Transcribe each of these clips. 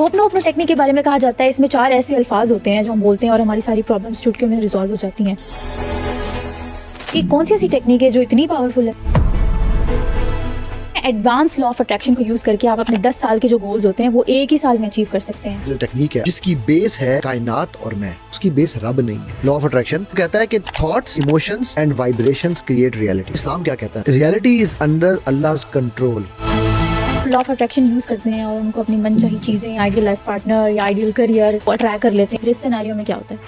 होपनो technique के बारे में कहा जाता है इसमें 4 ऐसे अल्फाज होते हैं जो हम बोलते हैं और हमारी सारी प्रॉब्लम्स चुटकियों में रिजॉल्व हो जाती हैं। ये कौन सी ऐसी टेक्निक है जो इतनी पावरफुल है? एडवांस लॉ ऑफ अट्रैक्शन को यूज करके आप अपने 10 साल के जो गोल्स होते हैं वो एक ही साल में अचीव कर सकते हैं। जो टेक्निक है जिसकी बेस है कायनात और मैं, उसकी बेस रब नहीं है। लॉ ऑफ अट्रैक्शन कहता है कि thoughts, emotions and vibrations create reality. इस्लाम क्या कहता है? रियलिटी इज अंडर अल्लाह's control. Law of attraction use करते हैं और उनको अपनी मनचाही चीजें, आइडियल लाइफ पार्टनर या आइडियल करियर को अट्रैक्ट कर लेते हैं। फिर इस सिनेरियो में क्या होता है?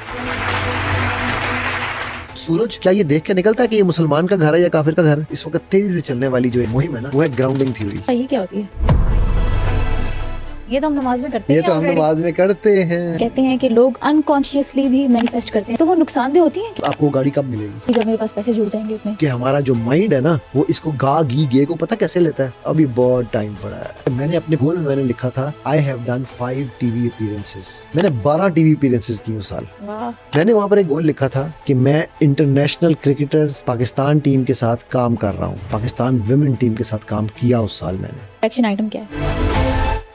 सूरज क्या ये देख के निकलता है कि ये मुसलमान का घर है या काफिर का घर है? इस वक्त तेजी से चलने वाली जो मुहिम है ना, वो है ग्राउंडिंग थ्योरी। ये क्या होती है? ये तो हम नमाज में करते हैं। ये तो हम नमाज में करते हैं। कहते हैं कि लोग अनकॉन्शियसली भी मैनिफेस्ट करते हैं, तो वो नुकसानदेह होती है? आपको गाड़ी कब मिलेगी? जब मेरे पास पैसे जुड़ जाएंगे उतने। कि हमारा जो माइंड है ना, वो इसको गा गी गे को पता कैसे लेता है? अभी बहुत टाइम पड़ा है। मैंने अपने गोल में मैंने लिखा था I have done 5 TV appearances. मैंने 12 टीवी अपीयरेंसेस की उस साल। मैंने वहाँ पर एक गोल लिखा था कि मैं इंटरनेशनल क्रिकेटर पाकिस्तान टीम के साथ काम कर रहा हूँ। पाकिस्तान विमेन टीम के साथ काम किया उस साल मैंने। एक्शन आइटम क्या है?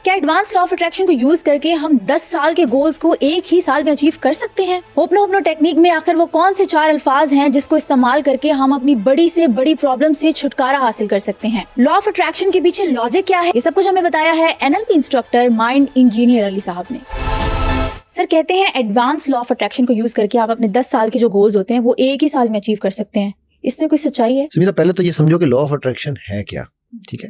क्या एडवांस लॉ ऑफ अट्रैक्शन को यूज करके हम 10 साल के गोल्स को एक ही साल में अचीव कर सकते हैं? होपनो टेक्निक में आखिर वो कौन से 4 अल्फाज हैं जिसको इस्तेमाल करके हम अपनी बड़ी से बड़ी प्रॉब्लम से छुटकारा हासिल कर सकते हैं? लॉ ऑफ अट्रैक्शन के पीछे लॉजिक क्या है? ये सब कुछ हमें बताया है NLP instructor mind engineer Ali साहब ने। सर कहते हैं एडवांस लॉ ऑफ अट्रैक्शन को यूज करके आप अपने 10 साल के जो गोल्स होते हैं वो एक ही साल में अचीव कर सकते हैं। इसमें कोई सच्चाई है? समीरा, पहले तो ये समझो कि लॉ ऑफ अट्रैक्शन है क्या। ठीक है,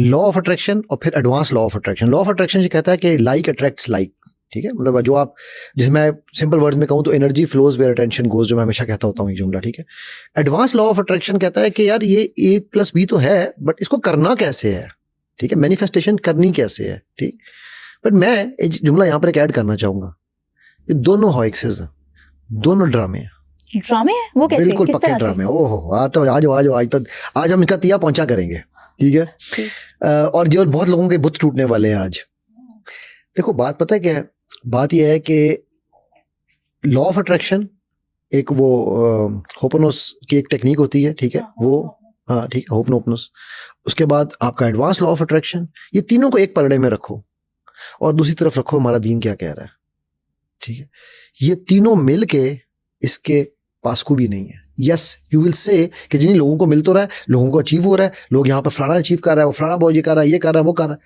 लॉ ऑफ अट्रैक्शन और फिर advance law of attraction. Law of attraction ये कहता है कि लाइक अट्रैक्ट्स लाइक। ठीक है, मतलब जो आप, जिसे मैं सिंपल वर्ड्स में कहूँ तो energy flows where attention goes, जो मैं हमेशा कहता होता हूँ ये जुमला। ठीक है, एडवांस लॉ ऑफ अट्रैक्शन कहता है कि यार ये A+B तो है, बट इसको करना कैसे है? ठीक है, मैनिफेस्टेशन करनी कैसे है? ठीक, बट मैं एक जुमला यहाँ पर एक ऐड करना चाहूंगा। ये दोनों हॉइक्सेस हैं, दोनों ड्रामे हैं। ड्रामे है? वो कैसे? बिल्कुल पक्के ड्रामे। ओहो, आज हम इनका तिया पहुंचा करेंगे। ठीक है, और जो बहुत लोगों के बुत टूटने वाले हैं आज। देखो बात पता है क्या है? बात यह है कि लॉ ऑफ अट्रैक्शन एक वो होपनोस की एक टेक्निक होती है। ठीक है, वो हाँ ठीक है, होपनोपनोस। उसके बाद आपका एडवांस लॉ ऑफ अट्रैक्शन। ये तीनों को एक पलड़े में रखो और दूसरी तरफ रखो हमारा दीन क्या कह रहा है। ठीक है, ये तीनों मिल के इसके पास को भी नहीं है। यस, यू विल से कि जिन लोगों को मिल तो रहा है, लोगों को अचीव हो रहा है, लोग यहाँ पर फलाना अचीव कर रहा है, वो फलाना बहुत ये कर रहा है, ये कर रहा है, वो कर रहा है।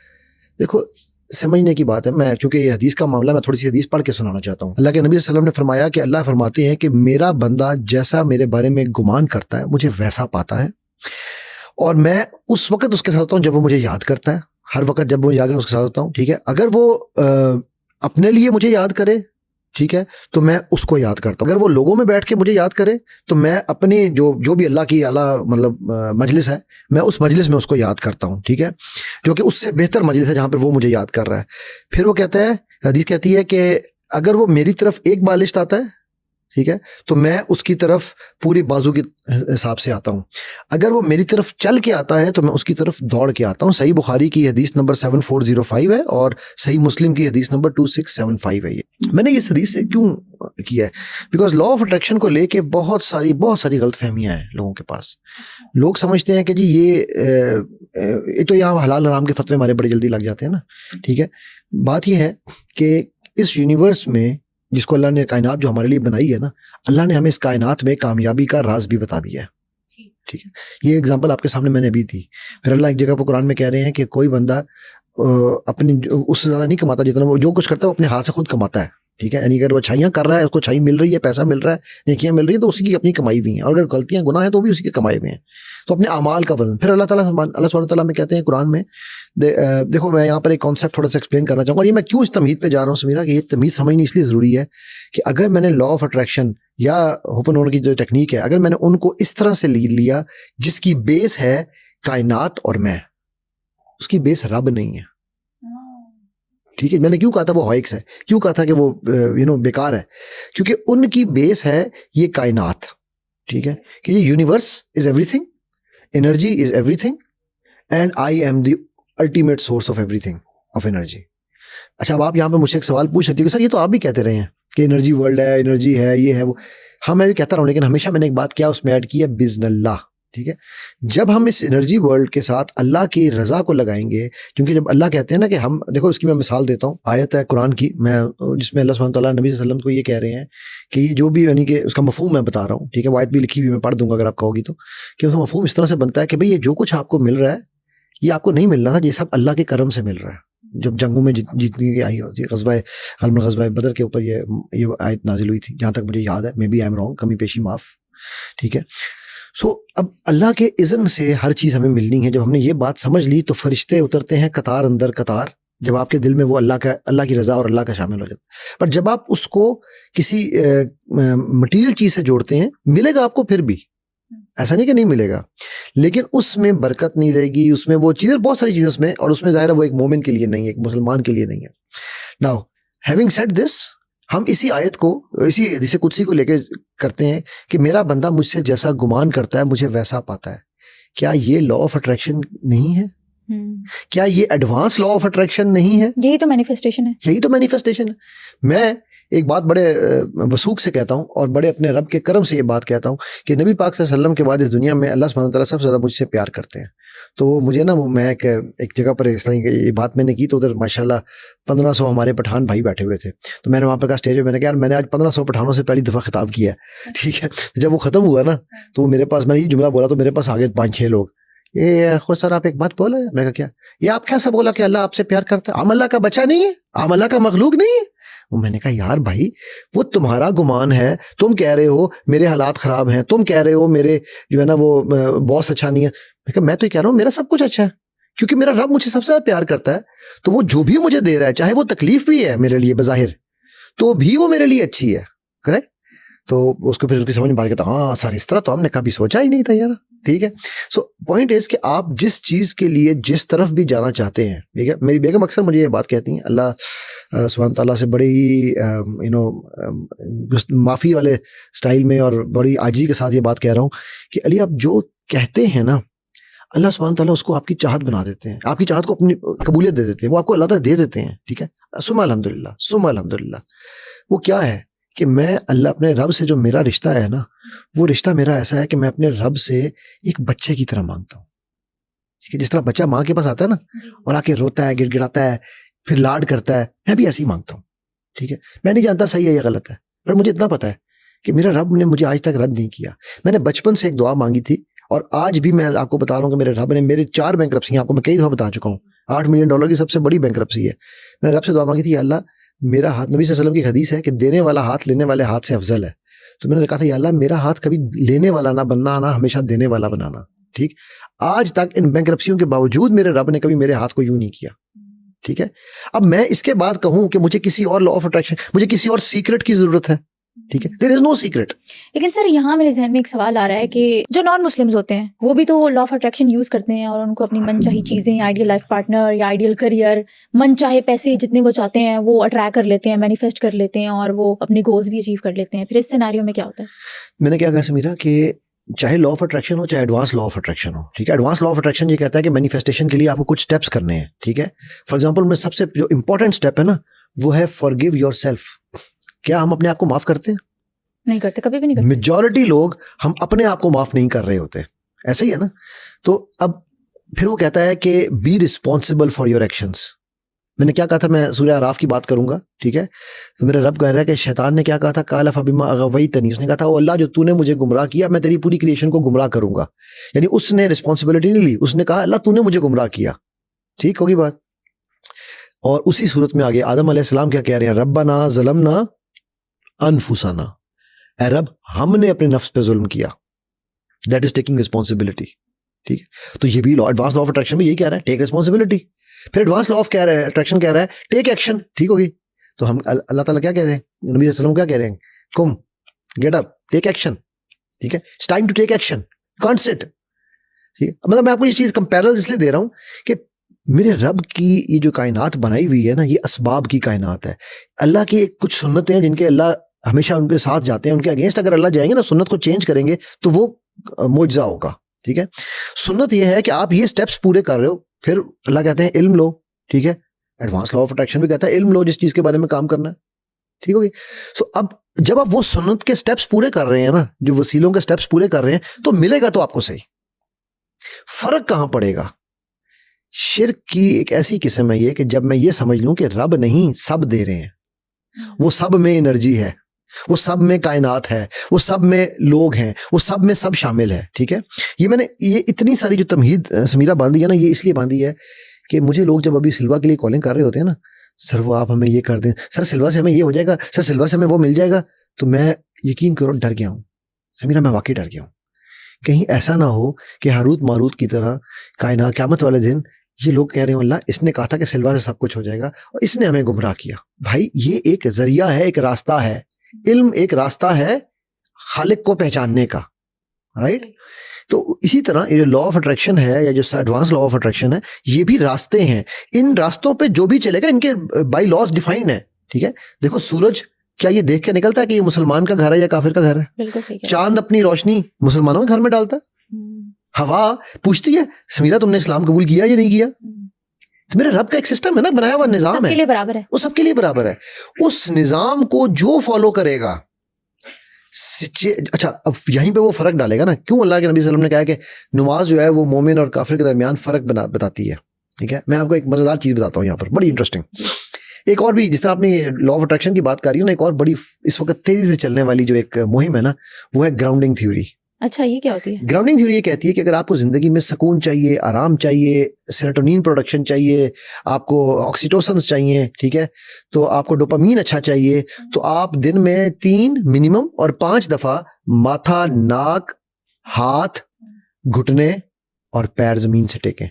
देखो समझने की बात है। मैं क्योंकि ये हदीस का मामला, मैं थोड़ी सी हदीस पढ़ के सुनाना चाहता हूँ। अल्लाह के नबी सल्लल्लाहु अलैहि वसल्लम ने फरमाया कि अल्लाह फरमाते हैं कि मेरा बंदा जैसा मेरे बारे में गुमान करता है मुझे वैसा पाता है, और मैं उस वक्त उसके साथ होता हूँ जब वो मुझे याद करता है। हर वक्त जब वो याद करता है उसके साथ होता हूँ। ठीक है, अगर वो अपने लिए मुझे याद करे, ठीक है, तो मैं उसको याद करता हूँ। अगर वो लोगों में बैठ के मुझे याद करे तो मैं अपनी जो भी अल्लाह की आला मतलब मजलिस है, मैं उस मजलिस में उसको याद करता हूँ। ठीक है, जो कि उससे बेहतर मजलिस है जहाँ पर वो मुझे याद कर रहा है। फिर वो कहता है, हदीस कहती है कि अगर वो मेरी तरफ एक बालिश आता है, ठीक है, तो मैं उसकी तरफ पूरी बाजू के हिसाब से आता हूँ। अगर वो मेरी तरफ चल के आता है तो मैं उसकी तरफ दौड़ के आता हूँ। सही बुखारी की हदीस नंबर 7405 है और सही मुस्लिम की हदीस नंबर 2675 है। ये मैंने इस हदीस से क्यों किया है? बिकॉज लॉ ऑफ अट्रैक्शन को लेके बहुत सारी गलतफहमियां हैं लोगों के पास। लोग समझते हैं कि जी ये तो यहाँ हलाल हराम के फतवे हमारे बड़े जल्दी लग जाते हैं ना। ठीक है, बात यह है कि इस यूनिवर्स में जिसको अल्लाह ने कायनात जो हमारे लिए बनाई है ना, अल्लाह ने हमें इस कायनात में कामयाबी का राज भी बता दिया है। ठीक है, ये एग्जांपल आपके सामने मैंने अभी दी। फिर अल्लाह एक जगह पर कुरान में कह रहे हैं कि कोई बंदा अपनी उससे ज्यादा नहीं कमाता जितना वो जो कुछ करता है वो अपने हाथ से खुद कमाता है। ठीक है, यानी अगर वो अच्छाइयाँ कर रहा है, उसको अच्छाई मिल रही है, पैसा मिल रहा है, नेकियां मिल रही है, तो उसी की अपनी कमाई भी है। और अगर गलतियां गुनाह है तो भी उसी के कमाई में है। तो अपने अमाल का वजन। फिर अल्लाह सुब्हानहू व तआला में कहते हैं कुरान में, देखो मैं यहाँ पर एक कॉन्सेप्ट थोड़ा सा एक्सप्लेन करना चाहूँगा। और ये मैं क्यों इस तमहीद पे जा रहा हूँ समीरा, कि ये तमीज़ समझनी इसलिए ज़रूरी है कि अगर मैंने लॉ ऑफ अट्रैक्शन या होपनोपनोस की जो टेक्निक है, अगर मैंने उनको इस तरह से लिया जिसकी बेस है कायनात और मैं, उसकी बेस रब नहीं है। ठीक है, मैंने क्यों कहा था वो हॉइक्स है, क्यों कहा था कि वो बेकार है? क्योंकि उनकी बेस है ये कायनात। ठीक है, कि ये universe is everything, energy is everything, and I am the ultimate source of everything, of energy. अच्छा, अब आप यहाँ पे मुझसे एक सवाल पूछ सकते हो, सर ये तो आप भी कहते रहे हैं कि एनर्जी वर्ल्ड है, एनर्जी है, ये है वो। हाँ, मैं भी कहता रहा हूँ, लेकिन हमेशा मैंने एक बात क्या उसमें ऐड की है, बिस्मिल्लाह। ठीक है। जब हम इस एनर्जी वर्ल्ड के साथ अल्लाह की रजा को लगाएंगे, क्योंकि जब अल्लाह कहते हैं ना कि हम देखो, इसकी मैं मिसाल देता हूँ, आयत है कुरान की, मैं जिसमें अल्लाह सुब्हानहू तआला नबी सल्लल्लाहु अलैहि वसल्लम को ये कह रहे हैं कि ये जो भी यानी कि उसका मफहूम मैं बता रहा हूँ, ठीक है, वो आयत भी लिखी हुई मैं पढ़ दूंगा अगर आप कहोगी तो, कि उसका मफहूम इस तरह से बनता है कि भाई ये जो कुछ आपको मिल रहा है ये आपको नहीं मिल रहा था, ये सब अल्लाह के करम से मिल रहा है। जब जंगों में जीतनी आई होती है, गज़वा बदर के ऊपर ये आयत नाजिल हुई थी, जहाँ तक मुझे याद है, maybe I am wrong, कमी पेशी माफ, ठीक है। सो अब अल्लाह के इज़्न से हर चीज़ हमें मिलनी है। जब हमने ये बात समझ ली तो फरिश्ते उतरते हैं कतार अंदर कतार, जब आपके दिल में वो अल्लाह की रज़ा और अल्लाह का शामिल हो जाता है। पर जब आप उसको किसी मटीरियल चीज़ से जोड़ते हैं, मिलेगा आपको फिर भी, ऐसा नहीं कि नहीं मिलेगा, लेकिन उसमें बरकत नहीं रहेगी, उसमें वो चीज़ें, बहुत सारी चीज़ें उसमें, और उसमें ज़ाहिर है वो एक मोमिन के लिए नहीं है, एक मुसलमान के लिए नहीं है। नाउ हैविंग सेड दिस, हम इसी आयत को, इसी हदीस कुदसी को लेके करते हैं कि मेरा बंदा मुझसे जैसा गुमान करता है मुझे वैसा पाता है। क्या ये लॉ ऑफ अट्रैक्शन नहीं है? क्या ये एडवांस लॉ ऑफ अट्रैक्शन नहीं है? यही तो मैनिफेस्टेशन है। यही तो मैनिफेस्टेशन है। मैं एक बात बड़े वसूख से कहता हूँ और बड़े अपने रब के करम से ये बात कहता हूँ कि नबी पाक सल्लल्लाहु अलैहि वसल्लम के बाद इस दुनिया में अल्लाह सुब्हानहू तआला सबसे ज़्यादा मुझसे प्यार करते हैं। तो मुझे ना, वो मैं एक जगह पर इस तरह की ये बात मैंने की, तो उधर माशाल्लाह 1500 हमारे पठान भाई बैठे हुए थे। तो मैंने वहाँ पर कहा स्टेज पे, मैंने कहा यार मैंने आज 1500 पठानों से पहली दफ़ा खिताब किया है, ठीक है। तो जब वो ख़त्म हुआ ना, तो मेरे पास, मैंने ये जुमला बोला तो मेरे पास आ गए 5-6 लोग, ये खुद सर आप एक बात बोला है। मैंने कहा क्या? ये आप कैसा बोला कि अल्लाह आपसे प्यार करता है? हम अल्लाह का बच्चा नहीं है, हम अल्लाह का मखलूक नहीं है। वो मैंने कहा यार भाई, वो तुम्हारा गुमान है, तुम कह रहे हो मेरे हालात खराब हैं, तुम कह रहे हो मेरे जो है ना वो बॉस अच्छा नहीं है। मैं तो ये कह रहा हूँ मेरा सब कुछ अच्छा है, क्योंकि मेरा रब मुझे सबसे ज्यादा प्यार करता है। तो वो जो भी मुझे दे रहा है, चाहे वो तकलीफ भी है मेरे लिए बज़ाहिर, तो भी वो मेरे लिए अच्छी है, करेक्ट। तो उसको फिर उसकी समझ में बात कहता, हाँ सर इस तरह तो हमने कभी सोचा ही नहीं था यार, ठीक है। सो पॉइंट इज कि आप जिस चीज के लिए जिस तरफ भी जाना चाहते हैं, ठीक है। मेरी बेगम अक्सर मुझे ये बात कहती हैं, अल्लाह सुब्हान ताला से बड़े ही माफी वाले स्टाइल में और बड़ी आजी के साथ ये बात कह रहा हूँ कि अली आप जो कहते हैं ना, अल्लाह सुब्हान ताला उसको आपकी चाहत बना देते हैं, आपकी चाहत को अपनी कबूलियत दे देते हैं, वो आपको अल्लाह ताला दे देते हैं, ठीक है। सुम्मा अल्हम्दुलिल्लाह, सुम्मा अल्हम्दुलिल्लाह। वो क्या है कि मैं अल्लाह अपने रब से जो मेरा रिश्ता है ना, वो रिश्ता मेरा ऐसा है कि मैं अपने रब से एक बच्चे की तरह मांगता हूँ, ठीक है। जिस तरह बच्चा माँ के पास आता है ना और आके रोता है, गिड़गिड़ाता है, फिर लाड करता है, मैं भी ऐसे ही मांगता हूँ, ठीक है। मैं नहीं जानता सही है या गलत है, पर मुझे इतना पता है कि मेरा रब ने मुझे आज तक रद्द नहीं किया। मैंने बचपन से एक दुआ मांगी थी और आज भी मैं आपको बता रहा हूँ कि मेरे रब ने, मेरे 4 बैंकरप्सी, आपको मैं कई दफा बता चुका हूँ, $8 मिलियन की सबसे बड़ी बैंकरप्सी है। मैंने रब से दुआ मांगी थी, अल्लाह मेरा हाथ, नबी सल्लल्लाहु अलैहि वसल्लम की हदीस है कि देने वाला हाथ लेने वाले हाथ से अफजल है। तो मैंने कहा था, या अल्लाह मेरा हाथ कभी लेने वाला ना बनना आना, हमेशा देने वाला बनाना, ठीक। आज तक इन बैंकरप्सियों के बावजूद मेरे रब ने कभी मेरे हाथ को यूं नहीं किया, ठीक है। अब मैं इसके बाद कहूं कि मुझे किसी और लॉ ऑफ अट्रैक्शन, मुझे किसी और सीक्रेट की जरूरत है, ठीक है। There is no secret. लेकिन सर यहाँ मेरे जहन में एक सवाल आ रहा है कि जो नॉन मुस्लिम्स होते हैं वो भी तो लॉ ऑफ अट्रैक्शन यूज करते हैं और उनको अपनी मनचाही चीजें, आइडियल लाइफ पार्टनर या आइडियल करियर, मनचाहे पैसे जितने वो चाहते हैं वो अट्रैक्ट कर लेते हैं, मैनिफेस्ट कर लेते हैं और वो अपने गोल्स भी अचीव कर लेते हैं। फिर इस सिनेरियो में क्या होता है? मैंने क्या कहा समीरा कि चाहे लॉ ऑफ अट्रैक्शन हो चाहे एडवांस लॉ ऑफ अट्रैक्शन हो, ठीक है। एडवांस लॉ ऑफ अट्रैक्शन ये कहता है कि मैनिफेस्टेशन के लिए आपको कुछ स्टेप्स करने हैं, ठीक है। फॉर एग्जांपल में सबसे जो इंपॉर्टेंट स्टेप है ना, वो है फॉरगिव योरसेल्फ। क्या हम अपने आप को माफ करते हैं? नहीं करते, कभी भी नहीं करते। मेजॉरिटी लोग हम अपने आप को माफ नहीं कर रहे होते, ऐसे ही है ना। तो अब फिर वो कहता है कि be responsible for your actions. मैंने क्या कहा था, मैं सूरह आराफ की बात करूंगा, ठीक है। तो मेरे रब कह रहा है कि शैतान ने क्या कहा था, काला फबिमा अगवैतनी, उसने कहा था, ओ अल्लाह जो तूने मुझे गुमराह किया मैं तेरी पूरी क्रिएशन को गुमराह करूंगा। यानी उसने रिस्पॉन्सिबिलिटी नहीं ली, उसने कहा अल्लाह तूने मुझे गुमराह किया, ठीक होगी बात। और उसी सूरत में आगे आदम अलैहिस्सलाम क्या कह रहे हैं, रब्बना ज़लमना अनफुसना, ऐ रब हमने अपने नफ्स पे जुल्म किया, दैट इज टेकिंग रिस्पॉन्सिबिलिटी, ठीक है। तो ये भी law, advance law of attraction में यही कह रहा है, टेक रिस्पॉन्सिबिलिटी। फिर एडवांस लॉ ऑफ कह रहा है, अट्रैक्शन कह रहा है टेक एक्शन, ठीक होगी। तो हम अल्लाह ताला क्या कह रहे हैं, नबी सल्लल्लाहु अलैहि वसल्लम क्या कह रहे हैं, कुम गेट अप टेक एक्शन, ठीक है। It's time to take action, can't sit, ठीक है। मतलब मैं आपको ये चीज कंपैरिजन इसलिए दे रहा हूं कि मेरे रब की ये जो कायनात बनाई हुई है ना, ये असबाब की कायनात है। अल्लाह की कुछ सुन्नतें हैं जिनके अल्लाह हमेशा उनके साथ जाते हैं, उनके अगेंस्ट अगर अल्लाह जाएंगे ना, सुन्नत को चेंज करेंगे तो वो मुआजिजा होगा, ठीक है। सुन्नत ये है कि आप ये स्टेप्स पूरे कर रहे हो, फिर अल्लाह कहते हैं इल्म लो, ठीक है। एडवांस लॉ ऑफ अट्रैक्शन भी कहता है इल्म लो जिस चीज के बारे में काम करना है, ठीक होगी। सो अब जब आप वो सुन्नत के स्टेप्स पूरे कर रहे हैं ना, जो वसीलों के स्टेप्स पूरे कर रहे हैं, तो मिलेगा तो आपको सही, फर्क कहां पड़ेगा? शिर्क की एक ऐसी किस्म है ये कि जब मैं ये समझ लूं कि रब नहीं सब दे रहे हैं, वो सब में एनर्जी है, वो सब में कायनात है, वो सब में लोग हैं, वो सब में सब शामिल है, ठीक है। ये मैंने ये इतनी सारी जो तमहीद समीरा बांधी है ना, ये इसलिए बांधी है कि मुझे लोग जब अभी सिल्वा के लिए कॉलिंग कर रहे होते हैं ना, सर वो आप हमें ये कर दें, सर सिल्वा से हमें ये हो जाएगा, सर सिल्वा से हमें वो मिल जाएगा, तो मैं यकीन करो डर गया हूँ समीरा, मैं वाकई डर गया हूँ। कहीं ऐसा ना हो कि हारूत मारूत की तरह कायनात क़यामत वाले दिन ये लोग कह रहे हो अल्लाह इसने कहा था कि सिल्वा से सब कुछ हो जाएगा और इसने हमें गुमराह किया। भाई ये एक जरिया है, एक रास्ता है, इल्म एक रास्ता है खालिक को पहचानने का, राइट। तो इसी तरह ये जो लॉ ऑफ अट्रैक्शन है या जो एडवांस लॉ ऑफ अट्रैक्शन है, ये भी रास्ते हैं। इन रास्तों पे जो भी चलेगा इनके बाय लॉज डिफाइंड है, ठीक है। देखो सूरज क्या ये देख के निकलता है कि ये मुसलमान का घर है या काफिर का घर है? बिल्कुल सही। चांद अपनी रोशनी मुसलमानों के घर में डालता है। हवा पूछती है समीरा तुमने इस्लाम कबूल किया या नहीं किया? तो मेरे रब का एक सिस्टम है ना, बनाया हुआ निजाम है, सबके लिए बराबर है, वो सबके लिए बराबर है। उस निजाम को जो फॉलो करेगा, अच्छा अब यहीं पे वो फर्क डालेगा ना, क्यों अल्लाह के नबी सल्लल्लाहु अलैहि वसल्लम ने कहा कि नमाज जो है वो मोमिन और काफिर के दरमियान फर्क बताती है, ठीक है। मैं आपको एक मजेदार चीज बताता हूँ यहाँ पर, बड़ी इंटरेस्टिंग। एक और भी, जिस तरह आपने लॉ ऑफ अट्रैक्शन की बात कर रही हो ना, एक और बड़ी इस वक्त तेजी से चलने वाली जो एक मुहिम है ना, वो है ग्राउंडिंग थ्योरी। अच्छा ये क्या होती है? ग्राउंडिंग थ्योरी ये कहती है कि अगर आपको जिंदगी में सुकून चाहिए, आराम चाहिए, सेरोटोनिन प्रोडक्शन चाहिए, आपको ऑक्सीटोसिन्स चाहिए, ठीक है, तो आपको डोपामीन अच्छा चाहिए, तो आप दिन में 3 मिनिमम और 5 दफा माथा, नाक, हाथ, घुटने और पैर जमीन से टेकें।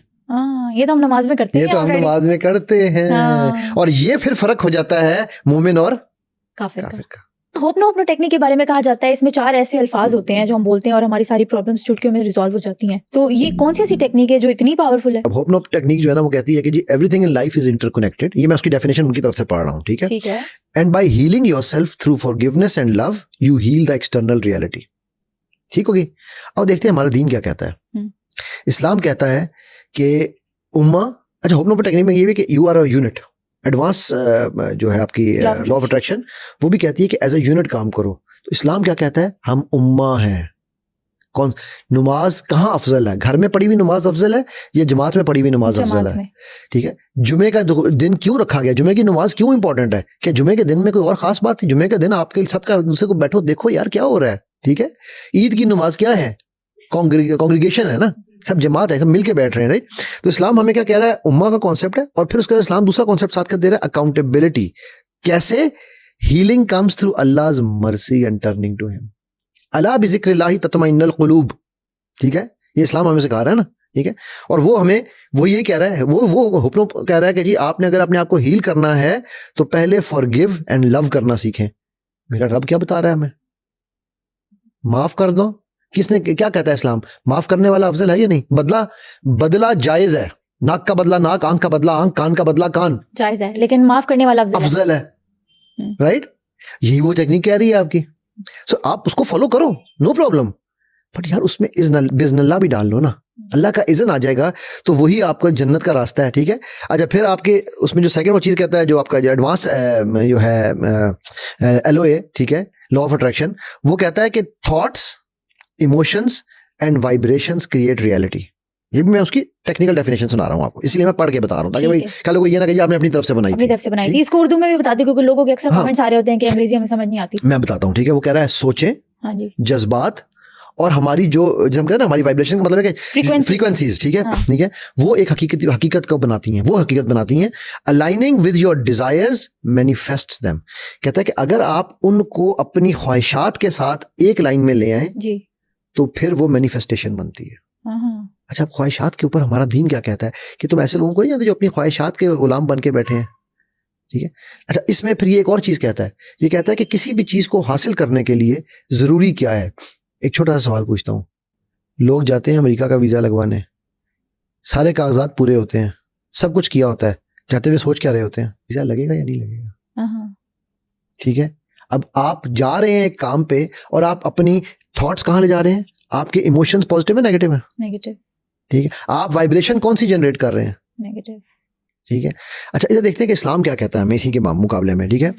ये तो हम नमाज में करते हैं, ये तो हम नमाज में करते हैं, और ये फिर फर्क हो जाता है मोमिन और काफिर का। होपनो होपनो टेक्निक के बारे में कहा जाता है इसमें 4 ऐसे अल्फाज होते हैं जो हम बोलते हैं और हमारी सारी प्रॉब्लम्स चुटकियों में रिजॉल्व हो जाती हैं। तो ये कौन सी ऐसी टेक्निक है जो इतनी पावरफुल है? होपनो टेक्निक जो है ना, वो कहती है कि जी everything in life is interconnected. ये मैं उसकी डेफिनेशन उनकी तरफ से पढ़ रहा हूँ, ठीक है। And by healing yourself through forgiveness and love you heal the external reality. ठीक होगी। अब देखते हैं हमारा दीन क्या कहता है। इस्लाम कहता है कि उम्मा, अच्छा होपनो टेक्निक में ये भी कि you are a unit. Advance जो है आपकी लॉ ऑफ अट्रैक्शन, वो भी कहती है कि एज ए यूनिट काम करो। तो इस्लाम क्या कहता है? हम उम्मा हैं। कौन? नमाज कहाँ अफजल है? घर में पढ़ी हुई नमाज अफजल है या जमात में पढ़ी हुई नमाज अफजल है? ठीक है। जुमे का दिन क्यों रखा गया? जुमे की नमाज क्यों इंपॉर्टेंट है? क्या जुमे के दिन में कोई और खास बात थी? जुमे के दिन आपके सबका दूसरे को बैठो, देखो यार क्या हो रहा है, ठीक है। ईद की नमाज क्या है? कॉन्ग्रीगेशन है ना, सब जमात है, सब मिलके बैठ रहे हैं, राइट। तो इस्लाम हमें क्या कह रहा है? उम्मा का कॉन्सेप्ट है, और फिर उसका इस्लाम दूसरा कॉन्सेप्ट साथ कर दे रहा है, अकाउंटेबिलिटी। कैसे? हीलिंग कम्स थ्रू अल्लाह's mercy and turning to him. अला बिज़िक्रिल्लाहि तत्मइन्नुल क़ुलूब, ठीक है। ये इस्लाम हमें सिखा रहा है ना, ठीक है। और वो हमें वो ये कह रहा है, वो हुक्म कह रहा है कि जी आपने अगर अपने आप को हील करना है तो पहले फॉरगिव एंड लव करना सीखें। मेरा रब क्या बता रहा है हमें? माफ कर दो। किसने क्या कहता है इस्लाम? माफ करने वाला अफजल है या नहीं? बदला जायज है। नाक का बदला नाक, आंख का बदला आंख, कान का बदला कान, जायज है, लेकिन माफ करने वाला अफजल है, राइट। यही वो टेक्निक कह रही है आपकी। सो आप उसको फॉलो करो, नो प्रॉब्लम, बट यार उसमें बिस्मिल्लाह भी डाल लो ना, अल्लाह का इज़्न आ जाएगा तो वही आपको जन्नत का रास्ता है, ठीक है। अच्छा फिर आपके उसमें जो सेकंड वो चीज़ कहता है, जो आपका जो एडवांस जो है LOA, ठीक है, लॉ ऑफ अट्रैक्शन, वो कहता है कि thoughts, emotions and vibrations create reality. ये भी मैं उसकी टेक्निकल डेफिनेशन सुना रहा हूँ आपको, इसलिए मैं पढ़ के बता रहा हूँ, ताकि भाई कल को ये ना कहिए आपने अपनी तरफ से बनाई थी। इसको उर्दू में भी बता दी, क्योंकि लोगों के अक्सर कमेंट्स आ रहे होते हैं कि अंग्रेजी हमें समझ नहीं आती। मैं बताता हूँ, ठीक है। वो कह रहा है सोचें, हाँ जी, जज्बात और हमारी जो हम कहते हैं ना, हमारी वाइब्रेशन का मतलब है कि फ्रीक्वेंसीज, ठीक है, ठीक है, वो एक हकीकत को बनाती हैं, वो हकीकत बनाती हैं। Aligning with your desires manifests them. कहता है कि अगर आप उनको अपनी ख्वाहिशात के साथ एक लाइन में ले आए जी, तो फिर वो मैनिफेस्टेशन बनती है। अच्छा, ख्वाहिशात के ऊपर हमारा दीन क्या कहता है कि तुम ऐसे लोगों को नहीं जानते जो अपनी ख्वाहिशात के गुलाम बन के बैठे हैं, ठीक है। अच्छा, इसमें फिर ये एक और चीज कहता है, ये कहता है कि किसी भी चीज को हासिल करने के लिए जरूरी क्या है। एक छोटा सा सवाल पूछता हूँ, लोग जाते हैं अमेरिका का वीजा लगवाने, सारे कागजात पूरे होते हैं, सब कुछ किया होता है, जाते हुए सोच क्या रहे होते हैं? वीजा लगेगा या नहीं लगेगा, ठीक है। अब आप जा रहे हैं एक काम पे और आप अपनी थॉट्स कहाँ ले जा रहे हैं? आपके इमोशंस पॉजिटिव है नेगेटिव है? नेगेटिव, ठीक है। आप वाइब्रेशन कौन सी जनरेट कर रहे हैं? नेगेटिव, ठीक है। अच्छा, इधर देखते हैं कि इस्लाम क्या कहता है हमें इसी के मुकाबले में, ठीक है।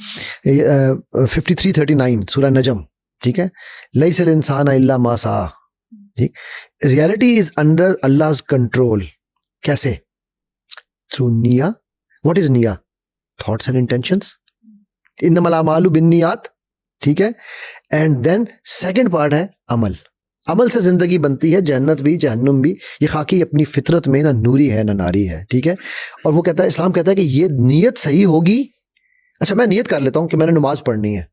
53:39 सूरह नजम, ठीक है। लैसल इंसान इल्ला मा सा, ठीक, रियलिटी इज अंडर अल्लाह's कंट्रोल। कैसे? थ्रू निया। व्हाट इज निया? Thoughts and intentions. इन्नमल अमालु बिन्नियात, ठीक है। एंड देन सेकंड पार्ट है अमल। अमल से जिंदगी बनती है, जन्नत भी जहन्नुम भी। ये खाकी अपनी फितरत में ना नूरी है ना नारी है, ठीक है। और वो कहता है, इस्लाम कहता है कि ये नीयत सही होगी। अच्छा, मैं नियत कर लेता हूँ कि मैंने नमाज पढ़नी है,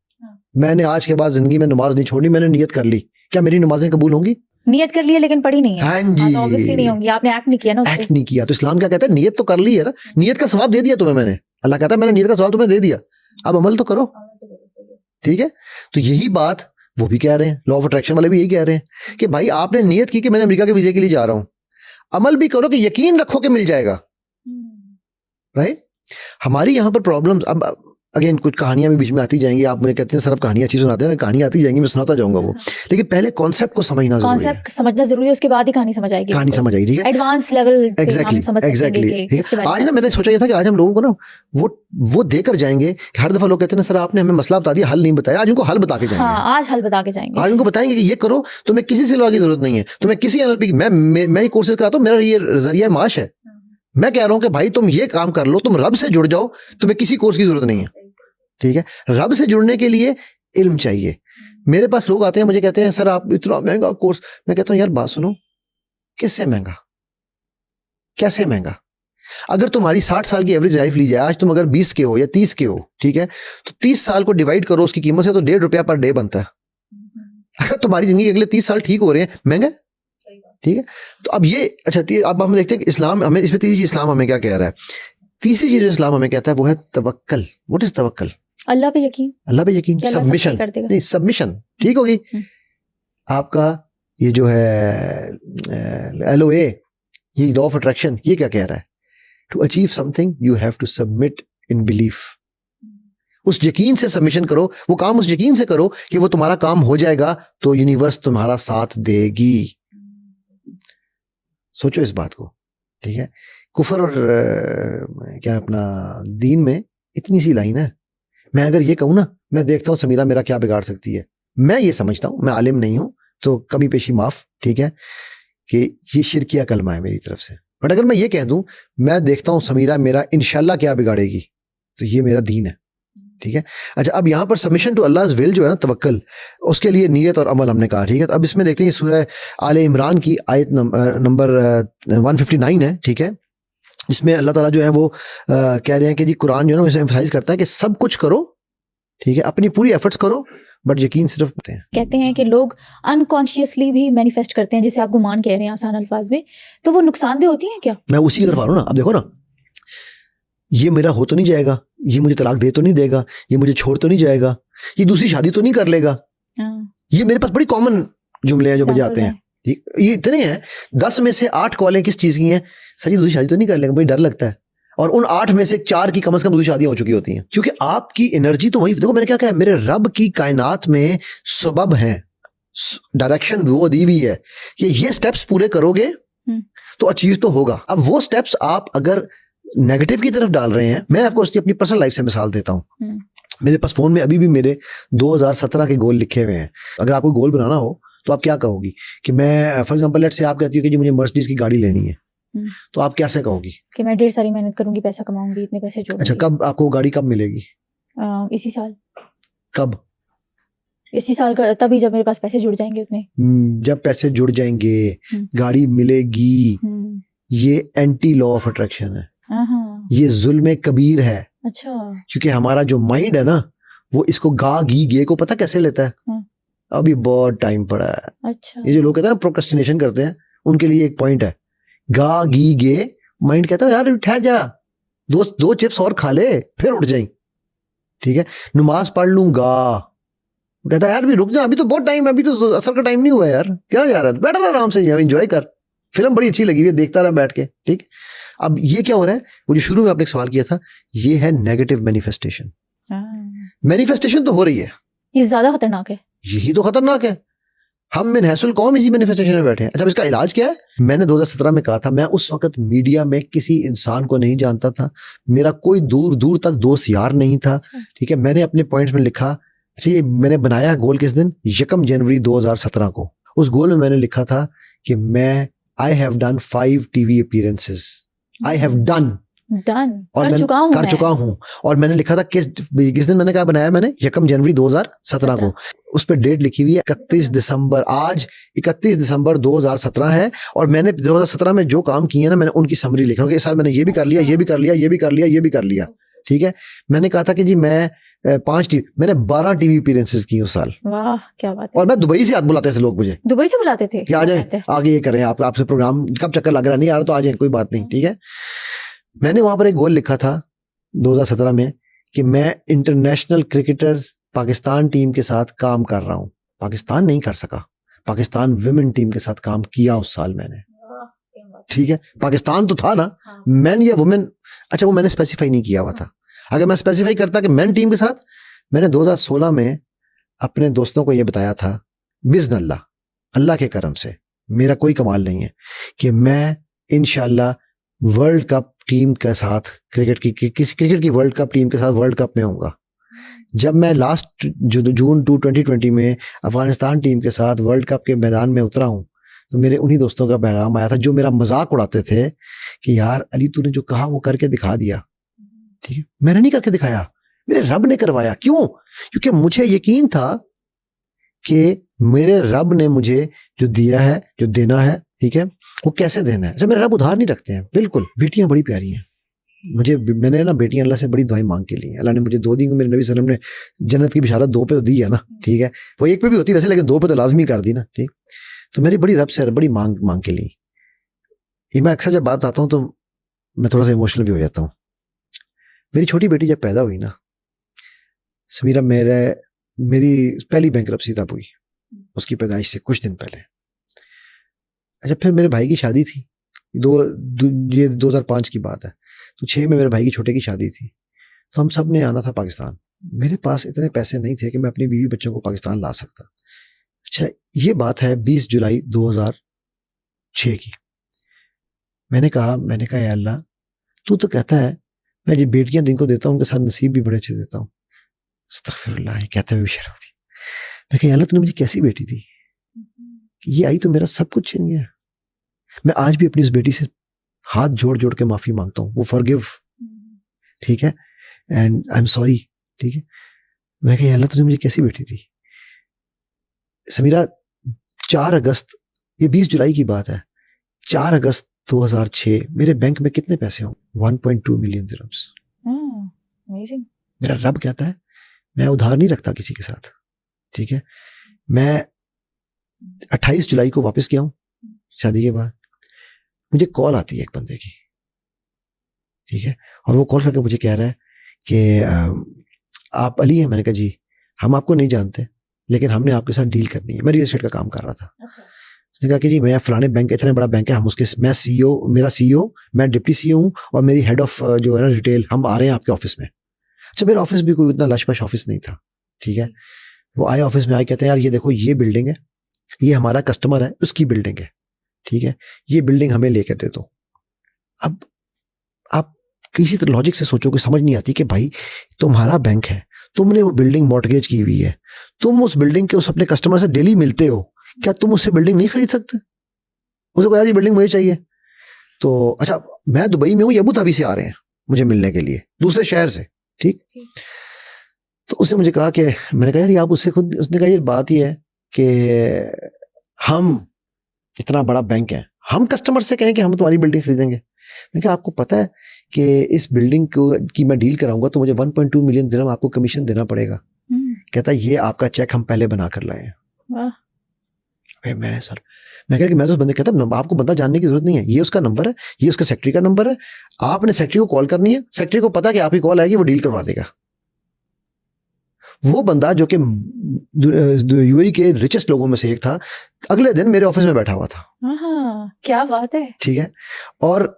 मैंने आज के बाद जिंदगी में नमाज नहीं छोड़नी, मैंने नियत कर ली, क्या मेरी नमाजें कबूल होंगी? नियत कर ली है लेकिन पढ़ी नहीं है। हाँ जी, तो ऑब्वियसली नहीं होंगी, आपने एक्ट नहीं किया ना, एक्ट नहीं किया। तो इस्लाम क्या कहता है? नियत तो कर ली है ना, नियत का सवाब दे दिया तुम्हें मैंने। अल्लाह कहता है मैंने नियत का सवाब तुम्हें दे दिया, अब अमल तो करो, ठीक है। तो यही बात वो भी कह रहे हैं, लॉ ऑफ अट्रैक्शन वाले भी यही कह रहे हैं कि भाई आपने नियत की कि मैंने अमेरिका के वीजे के लिए जा रहा हूं, अमल भी करो कि यकीन रखो कि मिल जाएगा, राइट। हमारी यहाँ पर प्रॉब्लम, अब अगेन कुछ कहानियां भी बीच में आती जाएंगी। आप मुझे कहते हैं सर आप कहानियां अच्छी सुनाते हैं, कहानी आती जाएंगी, मैं सुनाता जाऊंगा वो, लेकिन पहले कॉन्सेप्ट को समझना जरूरी है। कॉन्सेप्ट समझना जरूरी है, उसके बाद ही कहानी समझ आएगी। कहानी समझ आएगी, ठीक है। Advance level exactly. आज ना मैंने सोचा ये था कि आज हम लोगों को ना वो देकर जाएंगे कि हर दफा लोग कहते हैं ना सर आपने हमें मसला बता दिया, हल नहीं बताया, आज उनको हल बता के जाएंगे। हाँ, आज हल बता के जाएंगे। आज उनको बताएंगे कि ये करो, तुम्हें किसी सिलवा की जरूरत नहीं है, तुम्हें किसी NLP की, मैं ही कोर्सेज कराता हूँ, मेरा ये जरिया माश है। मैं कह रहा हूँ कि भाई तुम ये काम कर लो, तुम रब से जुड़ जाओ, तुम्हें किसी कोर्स की जरूरत नहीं है, ठीक है। रब से जुड़ने के लिए इल्म चाहिए। मेरे पास लोग आते हैं, मुझे कहते हैं सर आप इतना महंगा कोर्स, मैं कहता हूँ यार बात सुनो, किससे महंगा, कैसे महंगा? अगर तुम्हारी 60 साल की एवरेज लाइफ ली जाए, आज तुम अगर 20 के हो या 30 के हो, ठीक है, तो 30 साल को डिवाइड करो उसकी कीमत से, तो ₹1.5 पर डे बनता है। अगर तुम्हारी जिंदगी अगले 30 साल ठीक हो रहे हैं, महंगा, ठीक है। तो अब ये अच्छा, अब हम देखते हैं कि इस्लाम हमें इसमें तीसरी चीज, इस्लाम हमें क्या कह रहा है? तीसरी चीज जो इस्लाम हमें कहता है वो है तवक्कल। What is तवक्कल? अल्लाह पे यकीन। अल्लाह पे यकीन, सबमिशन, नहीं सबमिशन, ठीक होगी। आपका ये जो है LOA, ये लॉ ऑफ अट्रैक्शन, ये क्या कह रहा है? To achieve something you have to submit in belief. उस यकीन से सबमिशन करो, वो काम उस यकीन से करो कि वो तुम्हारा काम हो जाएगा, तो यूनिवर्स तुम्हारा साथ देगी। सोचो इस बात को, ठीक है। कुफर और क्या अपना दीन में इतनी सी लाइन है। मैं अगर ये कहूँ ना, मैं देखता हूँ समीरा मेरा क्या बिगाड़ सकती है, मैं ये समझता हूँ, मैं आलिम नहीं हूँ तो कमी पेशी माफ, ठीक है, कि ये शिरकिया कलमा है मेरी तरफ से। बट अगर मैं ये कह दूं, मैं देखता हूँ समीरा मेरा इंशाल्लाह क्या बिगाड़ेगी, तो ये मेरा दीन है, ठीक है। अच्छा, अब यहाँ पर सबमिशन टू अल्लाह's विल जो है ना, तवक्कल, उसके लिए नियत और अमल हमने कहा, ठीक है। तो अब इसमें देखते हैं सूरह आले इमरान की आयत नंबर 159 है, ठीक है। इसमें अल्लाह ताला जो है वो कह रहे हैं कि जी कुरान जो है ना इसे एम्फसाइज करता है कि सब कुछ करो, ठीक है, अपनी पूरी एफर्ट्स करो, बट यकीन सिर्फ कहते हैं कि लोग अनकॉन्शियसली भी मैनिफेस्ट करते हैं, जिसे आप गुमान कह रहे हैं आसान अल्फाज में, तो वो नुकसानदेह होती हैं क्या? मैं उसी की तरफ आ रहा हूँ ना। अब देखो ना, ये मेरा हो तो नहीं जाएगा, ये मुझे तलाक दे तो नहीं देगा, ये मुझे छोड़ तो नहीं जाएगा, ये दूसरी शादी तो नहीं कर लेगा। ये मेरे पास बड़ी कॉमन जुमले हैं जो मुझे आते हैं, ये इतने हैं। 10 में से 8 कॉलें किस चीज की हैं? सर ये दूसरी शादी तो नहीं कर लेगा, बड़ी डर लगता है। और उन 8 में से 4 की कम से कम दूसरी शादियां हो चुकी होती हैं, क्योंकि आपकी एनर्जी तो वही, देखो मैंने क्या कहा, मेरे रब की कायनात में सबब है, डायरेक्शन वो दी हुई है कि ये स्टेप्स पूरे करोगे तो अचीव तो होगा। अब वो स्टेप्स आप अगर नेगेटिव की तरफ डाल रहे हैं, मैं आपको उसकी अपनी पर्सनल लाइफ से मिसाल देता हूँ। मेरे पास फोन में अभी भी मेरे 2017 के गोल लिखे हुए हैं। अगर आपको गोल बनाना हो तो आप क्या कहोगी कि मैं फॉर एग्जांपल लेट्स से आप कहती हो कि जी मुझे मर्सिडीज की गाड़ी लेनी है, तो आप कैसे कहोगी कि मैं ढेर सारी मेहनत करूंगी, पैसा कमाऊंगी, इतने पैसे जोड़ूंगी। अच्छा, कब आपको गाड़ी कब मिलेगी? इसी साल। कब? इसी साल का, तभी जब मेरे पास पैसे जुड़ जाएंगे उतने। जब पैसे जुड़ जाएंगे गाड़ी मिलेगी। ये एंटी लॉ ऑफ अट्रैक्शन है, ये जुल्म कबीर है। अच्छा, क्योंकि हमारा जो माइंड है ना, वो इसको गा गी गे को पता कैसे लेता है? अभी बहुत टाइम पड़ा है। अच्छा, ये जो लोग कहते हैं ना प्रोक्रेस्टिनेशन करते हैं, उनके लिए एक पॉइंट है, गा गी गे। माइंड कहता है यार ठहर जा, दो चिप्स और खा ले फिर उठ जाए, ठीक है, नमाज पढ़ लूंगा। कहता है यार भी रुक जा, अभी तो बहुत टाइम है, अभी तो असर का टाइम नहीं हुआ यार, क्या जा रहा है, बैठा रहा आराम से, एंजॉय कर, फिल्म बड़ी अच्छी लगी हुई है, देखता रहा बैठ के, ठीक। अब ये क्या हो रहा है, वो जो शुरू में आपने एक सवाल किया था, ये है नेगेटिव मैनिफेस्टेशन। मैनिफेस्टेशन तो हो रही है, ये ज्यादा खतरनाक है। यही तो खतरनाक है, हम मिनहसुल कौम इसी मैनिफेस्टेशन में बैठे हैं। अच्छा, इसका इलाज क्या है? मैंने 2017 में कहा था, मैं उस वक्त मीडिया में किसी इंसान को नहीं जानता था, मेरा कोई दूर दूर तक दोस्त यार नहीं था, ठीक है। मैंने अपने पॉइंट्स में लिखा, अच्छा ये मैंने बनाया गोल किस दिन? 1 जनवरी 2017 को। उस गोल में मैंने लिखा था कि मैं I have done 5 TV appearances, I have done और कर मैं चुका हूँ कर मैं। चुका हूँ। और मैंने लिखा था किस दिन मैंने क्या बनाया, मैंने 1 जनवरी 2017 को, उस पर डेट लिखी हुई है 31 दिसंबर। आज 31 दिसंबर 2017 है और मैंने 2017 में जो काम किए ना, मैंने उनकी समरी लिखा हूँ कि इस साल मैंने ये भी कर लिया, ये भी कर लिया, ये भी कर लिया, ये भी कर लिया। ठीक है, मैंने कहा था कि जी मैं 5 टीवी, मैंने 12 टीवी अपीयरेंसेस की उस साल। वाह क्या बात है। और मैं दुबई से आज बुलाते थे लोग मुझे दुबई से बुलाते थे कि आ जाए, आगे ये करें, आपसे प्रोग्राम कब चक्कर लग रहा नहीं यार, तो आ जाए, कोई बात नहीं। ठीक है, मैंने वहां पर एक गोल लिखा था 2017 में कि मैं इंटरनेशनल क्रिकेटर पाकिस्तान टीम के साथ काम कर रहा हूं। पाकिस्तान नहीं कर सका, पाकिस्तान विमेन टीम के साथ काम किया उस साल मैंने। ठीक है, पाकिस्तान तो था ना, मैन या वुमेन, अच्छा वो मैंने स्पेसिफाई नहीं किया हुआ था। अगर मैं स्पेसिफाई करता कि मैन टीम के साथ, मैंने 2016 में अपने दोस्तों को यह बताया था, बिस्मिल्लाह, अल्लाह के करम से, मेरा कोई कमाल नहीं है, कि मैं इंशाल्लाह वर्ल्ड कप टीम के साथ किसी क्रिकेट की वर्ल्ड कप टीम के साथ वर्ल्ड कप में होऊंगा। जब मैं लास्ट जून 2020 में अफगानिस्तान टीम के साथ वर्ल्ड कप के मैदान में उतरा हूं, तो मेरे उन्हीं दोस्तों का पैगाम आया था जो मेरा मजाक उड़ाते थे कि यार अली तूने जो कहा वो करके दिखा दिया। ठीक है, मैंने नहीं करके दिखाया, मेरे रब ने करवाया। क्यों? क्योंकि मुझे यकीन था कि मेरे रब ने मुझे जो दिया है, जो देना है, ठीक है, वो कैसे देना है। मेरे रब उधार नहीं रखते हैं, बिल्कुल। बेटियां बड़ी प्यारी हैं मुझे, मैंने ना बेटियां अल्लाह से बड़ी दुआएं मांग के ली। अल्लाह ने मुझे 2 दी, मेरे नबी सल्लल्लाहु अलैहि वसल्लम ने जन्नत की बिशारत 2 पे तो दी है ना। ठीक है, वो 1 पे भी होती वैसे, लेकिन 2 पे तो लाजमी कर दी ना। ठीक, तो मेरी बड़ी रब से बड़ी मांग के ली। ये मैं अक्सर जब बात आता हूँ तो मैं थोड़ा सा इमोशनल भी हो जाता हूँ। मेरी छोटी बेटी जब पैदा हुई ना समीरा, मेरी पहली बैंकरप्सी तब हुई, उसकी पैदाइश से कुछ दिन पहले। अच्छा, फिर मेरे भाई की शादी थी, ये 2005 की बात है, तो 6 में मेरे भाई की छोटे की शादी थी, तो हम सब ने आना था पाकिस्तान। मेरे पास इतने पैसे नहीं थे कि मैं अपनी बीवी बच्चों को पाकिस्तान ला सकता। अच्छा, ये बात है 20 जुलाई 2006 की। मैंने कहा या अल्लाह, तू तो कहता है मैं जो बेटियां दिन को देता हूँ उनके साथ नसीब भी बड़े अच्छे देता हूँ। अस्तगफिरुल्लाह, कहते हुए भी शर्म आती। मैं कहा अल्लाह तूने मुझे कैसी बेटी दी, ये आई तो मेरा सब कुछ छीन गया। मैं आज भी अपनी उस बेटी से हाथ जोड़ जोड़ के माफी मांगता हूँ, वो फॉरगिव, ठीक है, एंड आई एम सॉरी। ठीक है, मैं कहा अल्लाह तूने मुझे कैसी बेटी दी। समीरा, 4 अगस्त, ये 20 जुलाई की बात है, 4 अगस्त 2006 मेरे बैंक में कितने पैसे हों? 1.2 मिलियन दिरहम्स। मेरा रब कहता है मैं उधार नहीं रखता किसी के साथ। ठीक है, मैं 28 जुलाई को वापस गया हूं शादी के बाद। मुझे कॉल आती है एक बंदे की, ठीक है, और वो कॉल करके मुझे कह रहा है कि आप अली हैं। मैंने कहा जी, हम आपको नहीं जानते, लेकिन हमने आपके साथ डील करनी है। मैं रियल एस्टेट का काम कर रहा था। उसने कहा कि जी मैं फलाने बैंक, इतना बड़ा बैंक है, हम उसके, मैं सीईओ, मेरा सीईओ, मैं डिप्टी सीईओ हूँ और मेरी हेड ऑफ जो है ना रिटेल, हम आ रहे हैं आपके ऑफिस में। अच्छा, मेरा ऑफिस भी कोई इतना लशपश ऑफिस नहीं था। ठीक है, वो आए ऑफिस में, आए, कहते हैं यार ये देखो ये बिल्डिंग है, ये हमारा कस्टमर है, उसकी बिल्डिंग है, ठीक है, ये बिल्डिंग हमें लेकर दे दो। अब आप किसी तरह लॉजिक से सोचो कि समझ नहीं आती कि भाई तुम्हारा बैंक है, तुमने वो बिल्डिंग मॉर्टगेज की हुई है, तुम उस बिल्डिंग के उस अपने कस्टमर से डेली मिलते हो, क्या तुम उससे बिल्डिंग नहीं खरीद सकते? उसे कहा यार ये बिल्डिंग मुझे चाहिए। तो अच्छा, मैं दुबई में हूँ, ये अबू धाबी से आ रहे हैं मुझे मिलने के लिए, दूसरे शहर से। ठीक, तो उसने मुझे कहा कि, मैंने कहा यार आप उससे खुद, उसने कहा ये बात ही है कि हम इतना बड़ा बैंक है, हम कस्टमर से कहें कि हम तुम्हारी बिल्डिंग खरीदेंगे। मैं कहा आपको पता है कि इस बिल्डिंग को की मैं डील कराऊंगा तो मुझे 1.2 मिलियन दिरहम आपको कमीशन देना पड़ेगा। कहता ये आपका चेक हम पहले बना कर लाए हैं। मैं कह कि मैं तो उस बंदे, कहता आपको बंदा जानने की जरूरत नहीं है, ये उसका नंबर है, ये उसका सेक्रेटरी का नंबर है, आपने सेक्रेटरी को कॉल करनी है, सेक्रेटरी को पता कि आपकी कॉल आएगी, वो डील करवा देगा। वो बंदा जो कि यूएई के रिचेस्ट लोगों में से एक था, अगले दिन मेरे ऑफिस में बैठा हुआ था। क्या बात है। ठीक है, और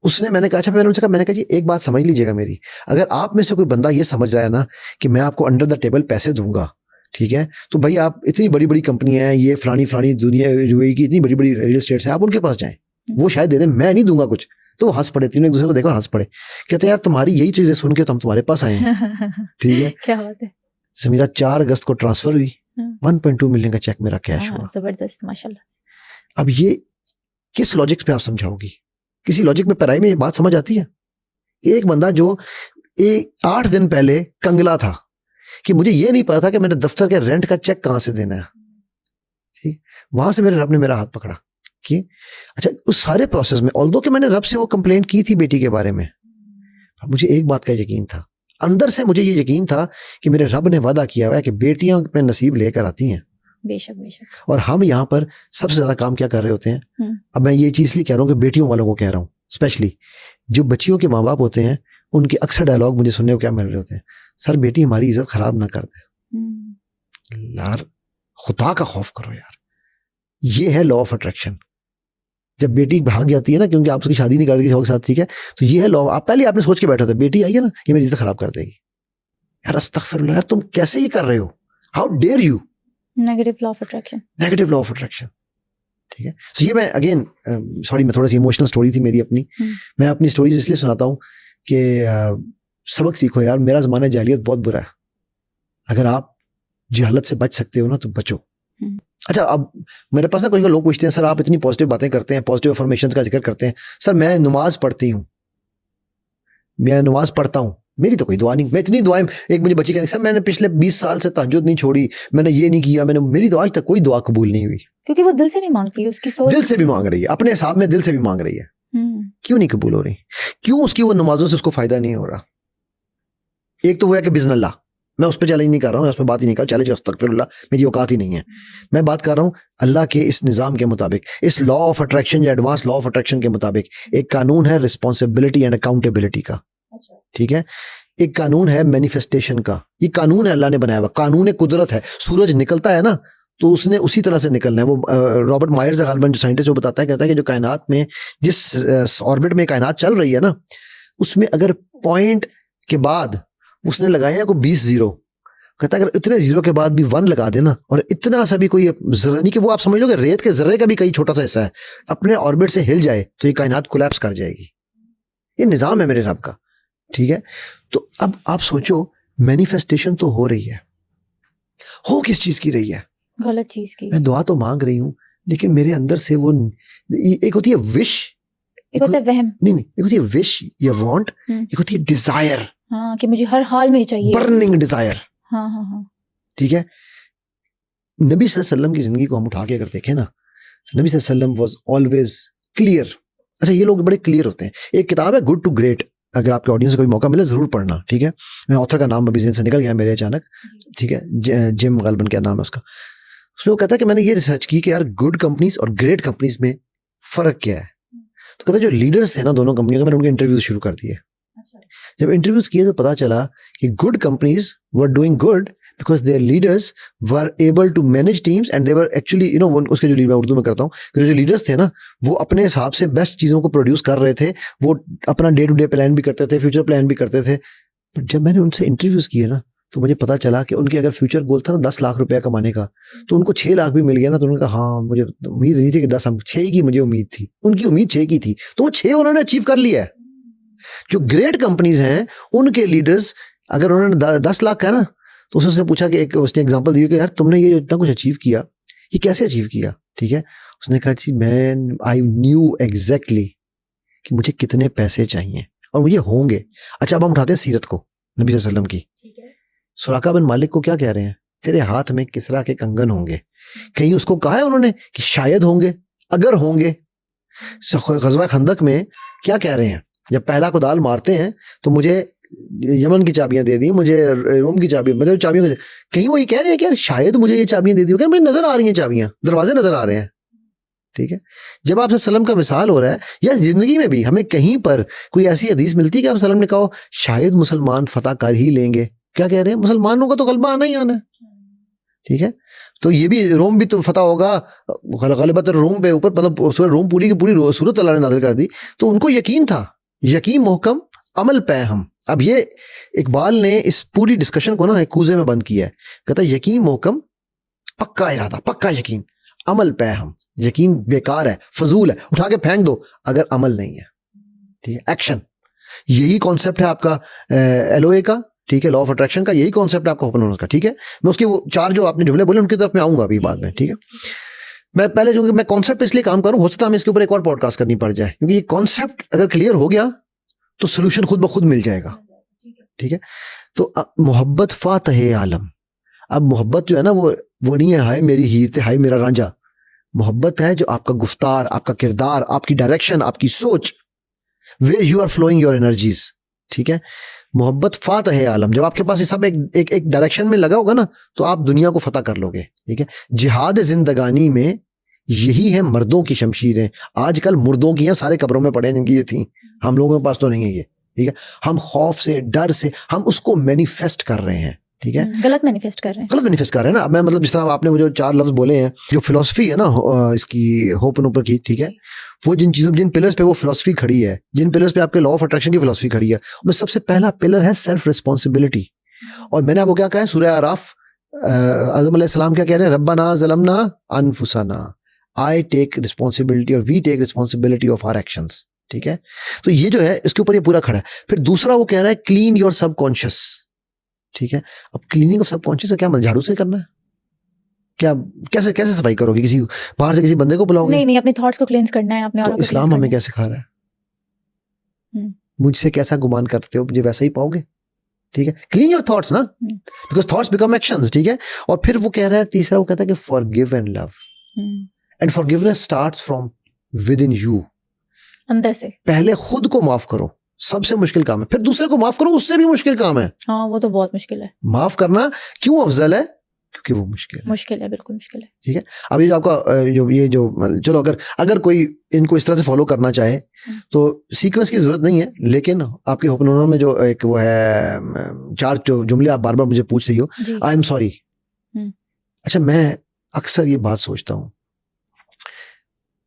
उसने, मैंने कहा अच्छा, मैंने उनसे कहा, मैंने कहा जी एक बात समझ लीजिएगा मेरी, अगर आप में से कोई बंदा ये समझ रहा है ना कि मैं आपको अंडर द टेबल पैसे दूंगा, ठीक है, तो भाई आप इतनी बड़ी बड़ी कंपनियां हैं, ये फलानी दुनिया यूएई की इतनी बड़ी बड़ी रियल एस्टेट है, आप उनके पास जाएं, वो शायद दे दें, मैं नहीं दूंगा कुछ। तो हंस पड़े, तीनों एक दूसरे को देखो हंस पड़े, कहते यार तुम्हारी यही चीजें सुन के तो हम तुम्हारे पास आए हैं। ठीक है, क्या बात है। समीरा 4 अगस्त को ट्रांसफर हुई, 1.2 मिलियन का चेक मेरा कैश हुआ। जबरदस्त, माशाल्लाह। अब ये किस लॉजिक पे आप समझाओगी? किसी लॉजिक में पढ़ाई में ये बात समझ आती है? एक बंदा जो 8 दिन पहले कंगला था कि मुझे ये नहीं पता था कि मैंने दफ्तर के रेंट का चेक कहां से देना है, ठीक, वहां से मेरे रब ने मेरा हाथ पकड़ा कि अच्छा, उस सारे प्रोसेस में ऑल्दो कि मैंने रब से वो कंप्लेंट की थी बेटी के बारे में, मुझे एक बात का यकीन था, अंदर से मुझे ये यकीन था कि मेरे रब ने वादा किया हुआ है कि बेटियां अपने नसीब लेकर आती हैं। बेशक बेशक। और हम यहाँ पर सबसे ज्यादा काम क्या कर रहे होते हैं? अब मैं ये चीज इसलिए कह रहा हूँ कि बेटियों वालों को कह रहा हूँ, स्पेशली जो बच्चियों के माँ बाप होते हैं, उनके अक्सर डायलॉग मुझे सुनने को क्या मिल रहे होते हैं, सर बेटी हमारी इज्जत खराब ना कर दे। यार खुदा का खौफ करो यार, ये है लॉ ऑफ अट्रैक्शन। जब बेटी भाग जाती है ना, क्योंकि आप उसकी शादी नहीं करते किसी और के साथ, ठीक है, तो ये है लॉ। आप पहले आपने सोच के बैठे थे बेटी आई है ना, ये मेरी इज्जत खराब कर देगी। यार अस्तगफिरुल्लाह, यार तुम कैसे ये कर रहे हो? How dare you? Negative law of attraction. Negative law of attraction, ठीक है। सो ये मैं अगेन सॉरी, मैं थोड़ी सी इमोशनल स्टोरी थी मेरी अपनी। मैं अपनी स्टोरीज इसलिए सुनाता हूँ कि सबक सीखो यार। मेरा जमाना जाहिलियत बहुत बुरा है, अगर आप जहालत से बच सकते हो ना तो बचो। अच्छा, अब मेरे पास ना कोई लोग पूछते हैं, सर आप इतनी पॉजिटिव बातें करते हैं, पॉजिटिव अफर्मेशंस का जिक्र करते हैं, सर मैं नमाज पढ़ती हूँ, मैं नमाज पढ़ता हूँ, मेरी तो कोई दुआ नहीं। मैं इतनी दुआएं, एक मुझे बच्ची कहने, सर मैंने पिछले 20 साल से तहज्जुद नहीं छोड़ी, मैंने ये नहीं किया, मेरी तो आज तक कोई दुआ कबूल नहीं हुई। क्योंकि वो दिल से नहीं मांगती, उसकी सोच दिल से भी मांग रही है, अपने हिसाब में दिल से भी मांग रही है, क्यों नहीं कबूल हो रही? क्यों उसकी वो नमाजों से उसको फायदा नहीं हो रहा? एक तो वो है कि बिस्मिल्लाह, मैं उस पर चैलेंज नहीं कर रहा हूँ, उस पर बात ही नहीं कर, चैलेंज अस्तगफिरुल्लाह, मेरी औकात ही नहीं है। मैं बात कर रहा हूँ अल्लाह के इस निज़ाम के मुताबिक, इस लॉ ऑफ अट्रैक्शन या एडवांस लॉ ऑफ अट्रैक्शन के मुताबिक एक कानून है रिस्पॉन्सिबिलिटी एंड अकाउंटेबिलिटी का, ठीक है। एक कानून है मैनिफेस्टेशन का, ये कानून है अल्लाह ने बनाया हुआ, कानून कुदरत है। सूरज निकलता है ना तो उसने उसी तरह से निकलना है। वो रॉबर्ट मायर्स गालिबन जो साइंटिस्ट जो बताता है, कहता है कि जो कायनात में जिस ऑर्बिट में कायनात चल रही है ना, उसमें अगर पॉइंट के बाद उसने लगाया है को 20 जीरो, कहता है अगर इतने जीरो के बाद भी 1 लगा देना और इतना सा भी कोई जर्रा नहीं कि वो आप समझ लो कि रेत के जर्रे का भी कई छोटा सा हिस्सा है अपने ऑर्बिट से हिल जाए तो ये कायनात कोलैप्स कर जाएगी। ये निजाम है मेरे रब का, ठीक है। तो अब आप सोचो, मैनिफेस्टेशन तो हो रही है, हो किस चीज की रही है? गलत चीज की। मैं दुआ तो मांग रही हूँ लेकिन मेरे अंदर से वो, एक होती है विश, एक होता है वहम, नहीं एक होती है विश या वांट, एक होती है डिजायर, हाँ, कि मुझे हर हाल में चाहिए, बर्निंग डिजायर, हाँ हाँ हाँ, ठीक है। नबी सल्लल्लाहु अलैहि वसल्लम की जिंदगी को हम उठा के अगर देखें ना, नबी सल्लल्लाहु अलैहि वसल्लम वाज ऑलवेज क्लियर। अच्छा, ये लोग बड़े क्लियर होते हैं। एक किताब है गुड टू ग्रेट, अगर आपके ऑडियंस को कोई मौका मिले जरूर पढ़ना, ठीक है। मैं ऑथर का नाम अभी ज़हन से निकल गया मेरे अचानक, ठीक है, जिम गालिबन क्या नाम है उसका। उसमें वो कहता है कि मैंने ये रिसर्च की कि यार गुड कंपनीज और ग्रेट कंपनीज में फर्क क्या है। तो कहता है जो लीडर्स थे ना दोनों कंपनियों के, मैंने उनके इंटरव्यूज शुरू कर दिए। जब इंटरव्यूज किए तो पता चला कि good companies were doing good because their leaders were able to manage teams and they were actually उसके जो मैं उर्दू में करता हूँ, जो लीडर्स थे ना वो अपने हिसाब से बेस्ट चीज़ों को प्रोड्यूस कर रहे थे, वो अपना डे टू डे प्लान भी करते थे, फ्यूचर प्लान भी करते थे। बट जब मैंने उनसे इंटरव्यूज किए ना तो मुझे पता चला कि उनके अगर फ्यूचर गोल था ना 10 लाख रुपया कमाने का, तो उनको 6 लाख भी मिल गया ना तो उन्होंने कहा हाँ मुझे उम्मीद नहीं थी कि 10, 6 की मुझे उम्मीद थी, उनकी उम्मीद 6 की थी, तो वो 6 उन्होंने अचीव कर लिया है। जो ग्रेट कंपनीज हैं उनके लीडर्स अगर उन्होंने 10 लाख का है ना तो उसने पूछा कि उसने एग्जांपल दिया कि यार तुमने ये इतना कुछ अचीव किया, ये कैसे अचीव किया, ठीक है। उसने कहा जी मैं आई न्यू एग्जैक्टली कि मुझे कितने पैसे चाहिए और मुझे होंगे। अच्छा, अब हम उठाते हैं सीरत को नबी सल्लल्लाहु अलैहि वसल्लम की। सुराका बिन मालिक को क्या कह रहे हैं? तेरे हाथ में किसरा के कंगन होंगे। कहीं उसको कहा है उन्होंने कि शायद होंगे, अगर होंगे। ग़ज़वा खंदक में क्या कह रहे हैं? जब पहला कुदाल मारते हैं तो मुझे यमन की चाबियां दे दी, मुझे रोम की चाबियां, मतलब चाबियां, कहीं वो ये कह रहे हैं कि यार शायद मुझे ये चाबियां दे दी, मुझे नजर आ रही हैं चाबियां, दरवाजे नजर आ रहे हैं, ठीक है। जब आप सल्लम का मिसाल हो रहा है या जिंदगी में भी हमें कहीं पर कोई ऐसी हदीस मिलती है कि आप सल्लम ने कहा शायद मुसलमान फतह कर ही लेंगे, क्या कह रहे हैं? मुसलमानों का तो गलबा आना ही आना है, ठीक है। तो ये भी रोम भी तो फतह होगा, गलबत रोम पे ऊपर, मतलब रोम पूरी की पूरी सूरत अल्लाह ने नाज़िल कर दी, तो उनको यकीन था, यकीन मोहकम अमल पे हम। अब ये इकबाल ने इस पूरी डिस्कशन को ना एक कूजे में बंद किया है, कहता है यकीन मोहकम, पक्का इरादा, पक्का यकीन, अमल पे हम। यकीन बेकार है, फजूल है, उठा के फेंक दो अगर अमल नहीं है, ठीक है, एक्शन। यही कॉन्सेप्ट है आपका एलओए का, ठीक है, लॉ ऑफ अट्रैक्शन का यही कॉन्सेप्ट है आपका होपनोनस का, ठीक है। मैं उसकी वो 4 जो आपने जुमले बोले उनकी तरफ मैं आऊंगा अभी बाद में, ठीक है। मैं पहले जो मैं कॉन्सेप्ट इसलिए काम करूं, हो सकता है हमें इसके ऊपर एक और पॉडकास्ट करनी पड़ जाए, क्योंकि ये कॉन्सेप्ट अगर क्लियर हो गया तो सोल्यूशन खुद ब खुद मिल जाएगा, ठीक है। तो मोहब्बत फातह आलम। अब मोहब्बत जो है ना वो नहीं है हाय मेरी हीर थे हाय मेरा रांझा। मोहब्बत है जो आपका गुफ्तार, आपका किरदार, आपकी डायरेक्शन, आपकी सोच, way you are flowing your energies, ठीक है। मोहब्बत फातह आलम। जब आपके पास ये सब एक डायरेक्शन में लगा होगा ना तो आप दुनिया को फतह कर लोगे, ठीक है। जिहाद जिंदगानी में यही है मर्दों की शमशीरें, आजकल मुर्दों की हैं, सारे कब्रों में पड़े जिनकी ये थी, हम लोगों के पास तो नहीं है ये, ठीक है। हम खौफ से, डर से हम उसको मैनिफेस्ट कर रहे हैं, ठीक है। गलत मैनिफेस्ट कर रहे हैं, गलत मैनिफेस्ट कर रहे हैं ना। मैं मतलब जिस तरह आपने वो जो 4 लफ्ज बोले हैं, जो फिलॉसफी है ना इसकी होपनोपर की, ठीक है, वो जिन पिलर्स पे वो फिलॉसफी खड़ी है, जिन पिलर्स पे आपके लॉ ऑफ अट्रैक्शन की फिलॉसफी खड़ी है, उसमें सबसे पहला पिलर है सेल्फ रिस्पॉन्सिबिलिटी। और मैंने आपको क्या कहा है, सूरह आराफ आदम अलैहिस्सलाम क्या कह रहे हैं, रब्बना ज़लमना अनफुसना, आई टेक रिस्पॉन्सिबिलिटी और we take responsibility of our actions, ठीक है। तो ये जो है इसके ऊपर ये पूरा खड़ा है। फिर दूसरा वो कह रहा है क्लीन योर सबकॉन्शियस, ठीक है। अब क्लीनिंग ऑफ सबकॉन्शियस का क्या मतलब, झाड़ू से करना है क्या, कैसे कैसे सफाई करोगे, किसी बाहर से किसी बंदे को बुलाओगे? नहीं, अपने थॉट्स को क्लींस करना है, अपने तो इस्लाम हमें क्या सिखा रहा है, मुझसे कैसा गुमान करते हो मुझे वैसा ही पाओगे, ठीक है। क्लीन योर थॉट्स ना, बिकॉज थॉट्स बिकम एक्शंस, ठीक है। और फिर वो कह रहा है, तीसरा वो कहता है कि forgive and love, and forgiveness starts from with in you, अंदर से। पहले खुद को माफ करो, सबसे मुश्किल काम है, फिर दूसरे को माफ करो, उससे भी मुश्किल काम है। हाँ, वो तो बहुत मुश्किल है। माफ करना क्यों अफजल है, क्योंकि वो मुश्किल है, बिल्कुल मुश्किल है, ठीक है। अब ये जो आपका जो चलो अगर कोई इनको इस तरह से फॉलो करना चाहे तो सीक्वेंस की जरूरत नहीं है, लेकिन आपके होपनोनर में जो एक वो है 4 जो जुमले आप बार बार मुझे पूछ रही हो, आई एम सॉरी। अच्छा, मैं अक्सर ये बात सोचता हूँ,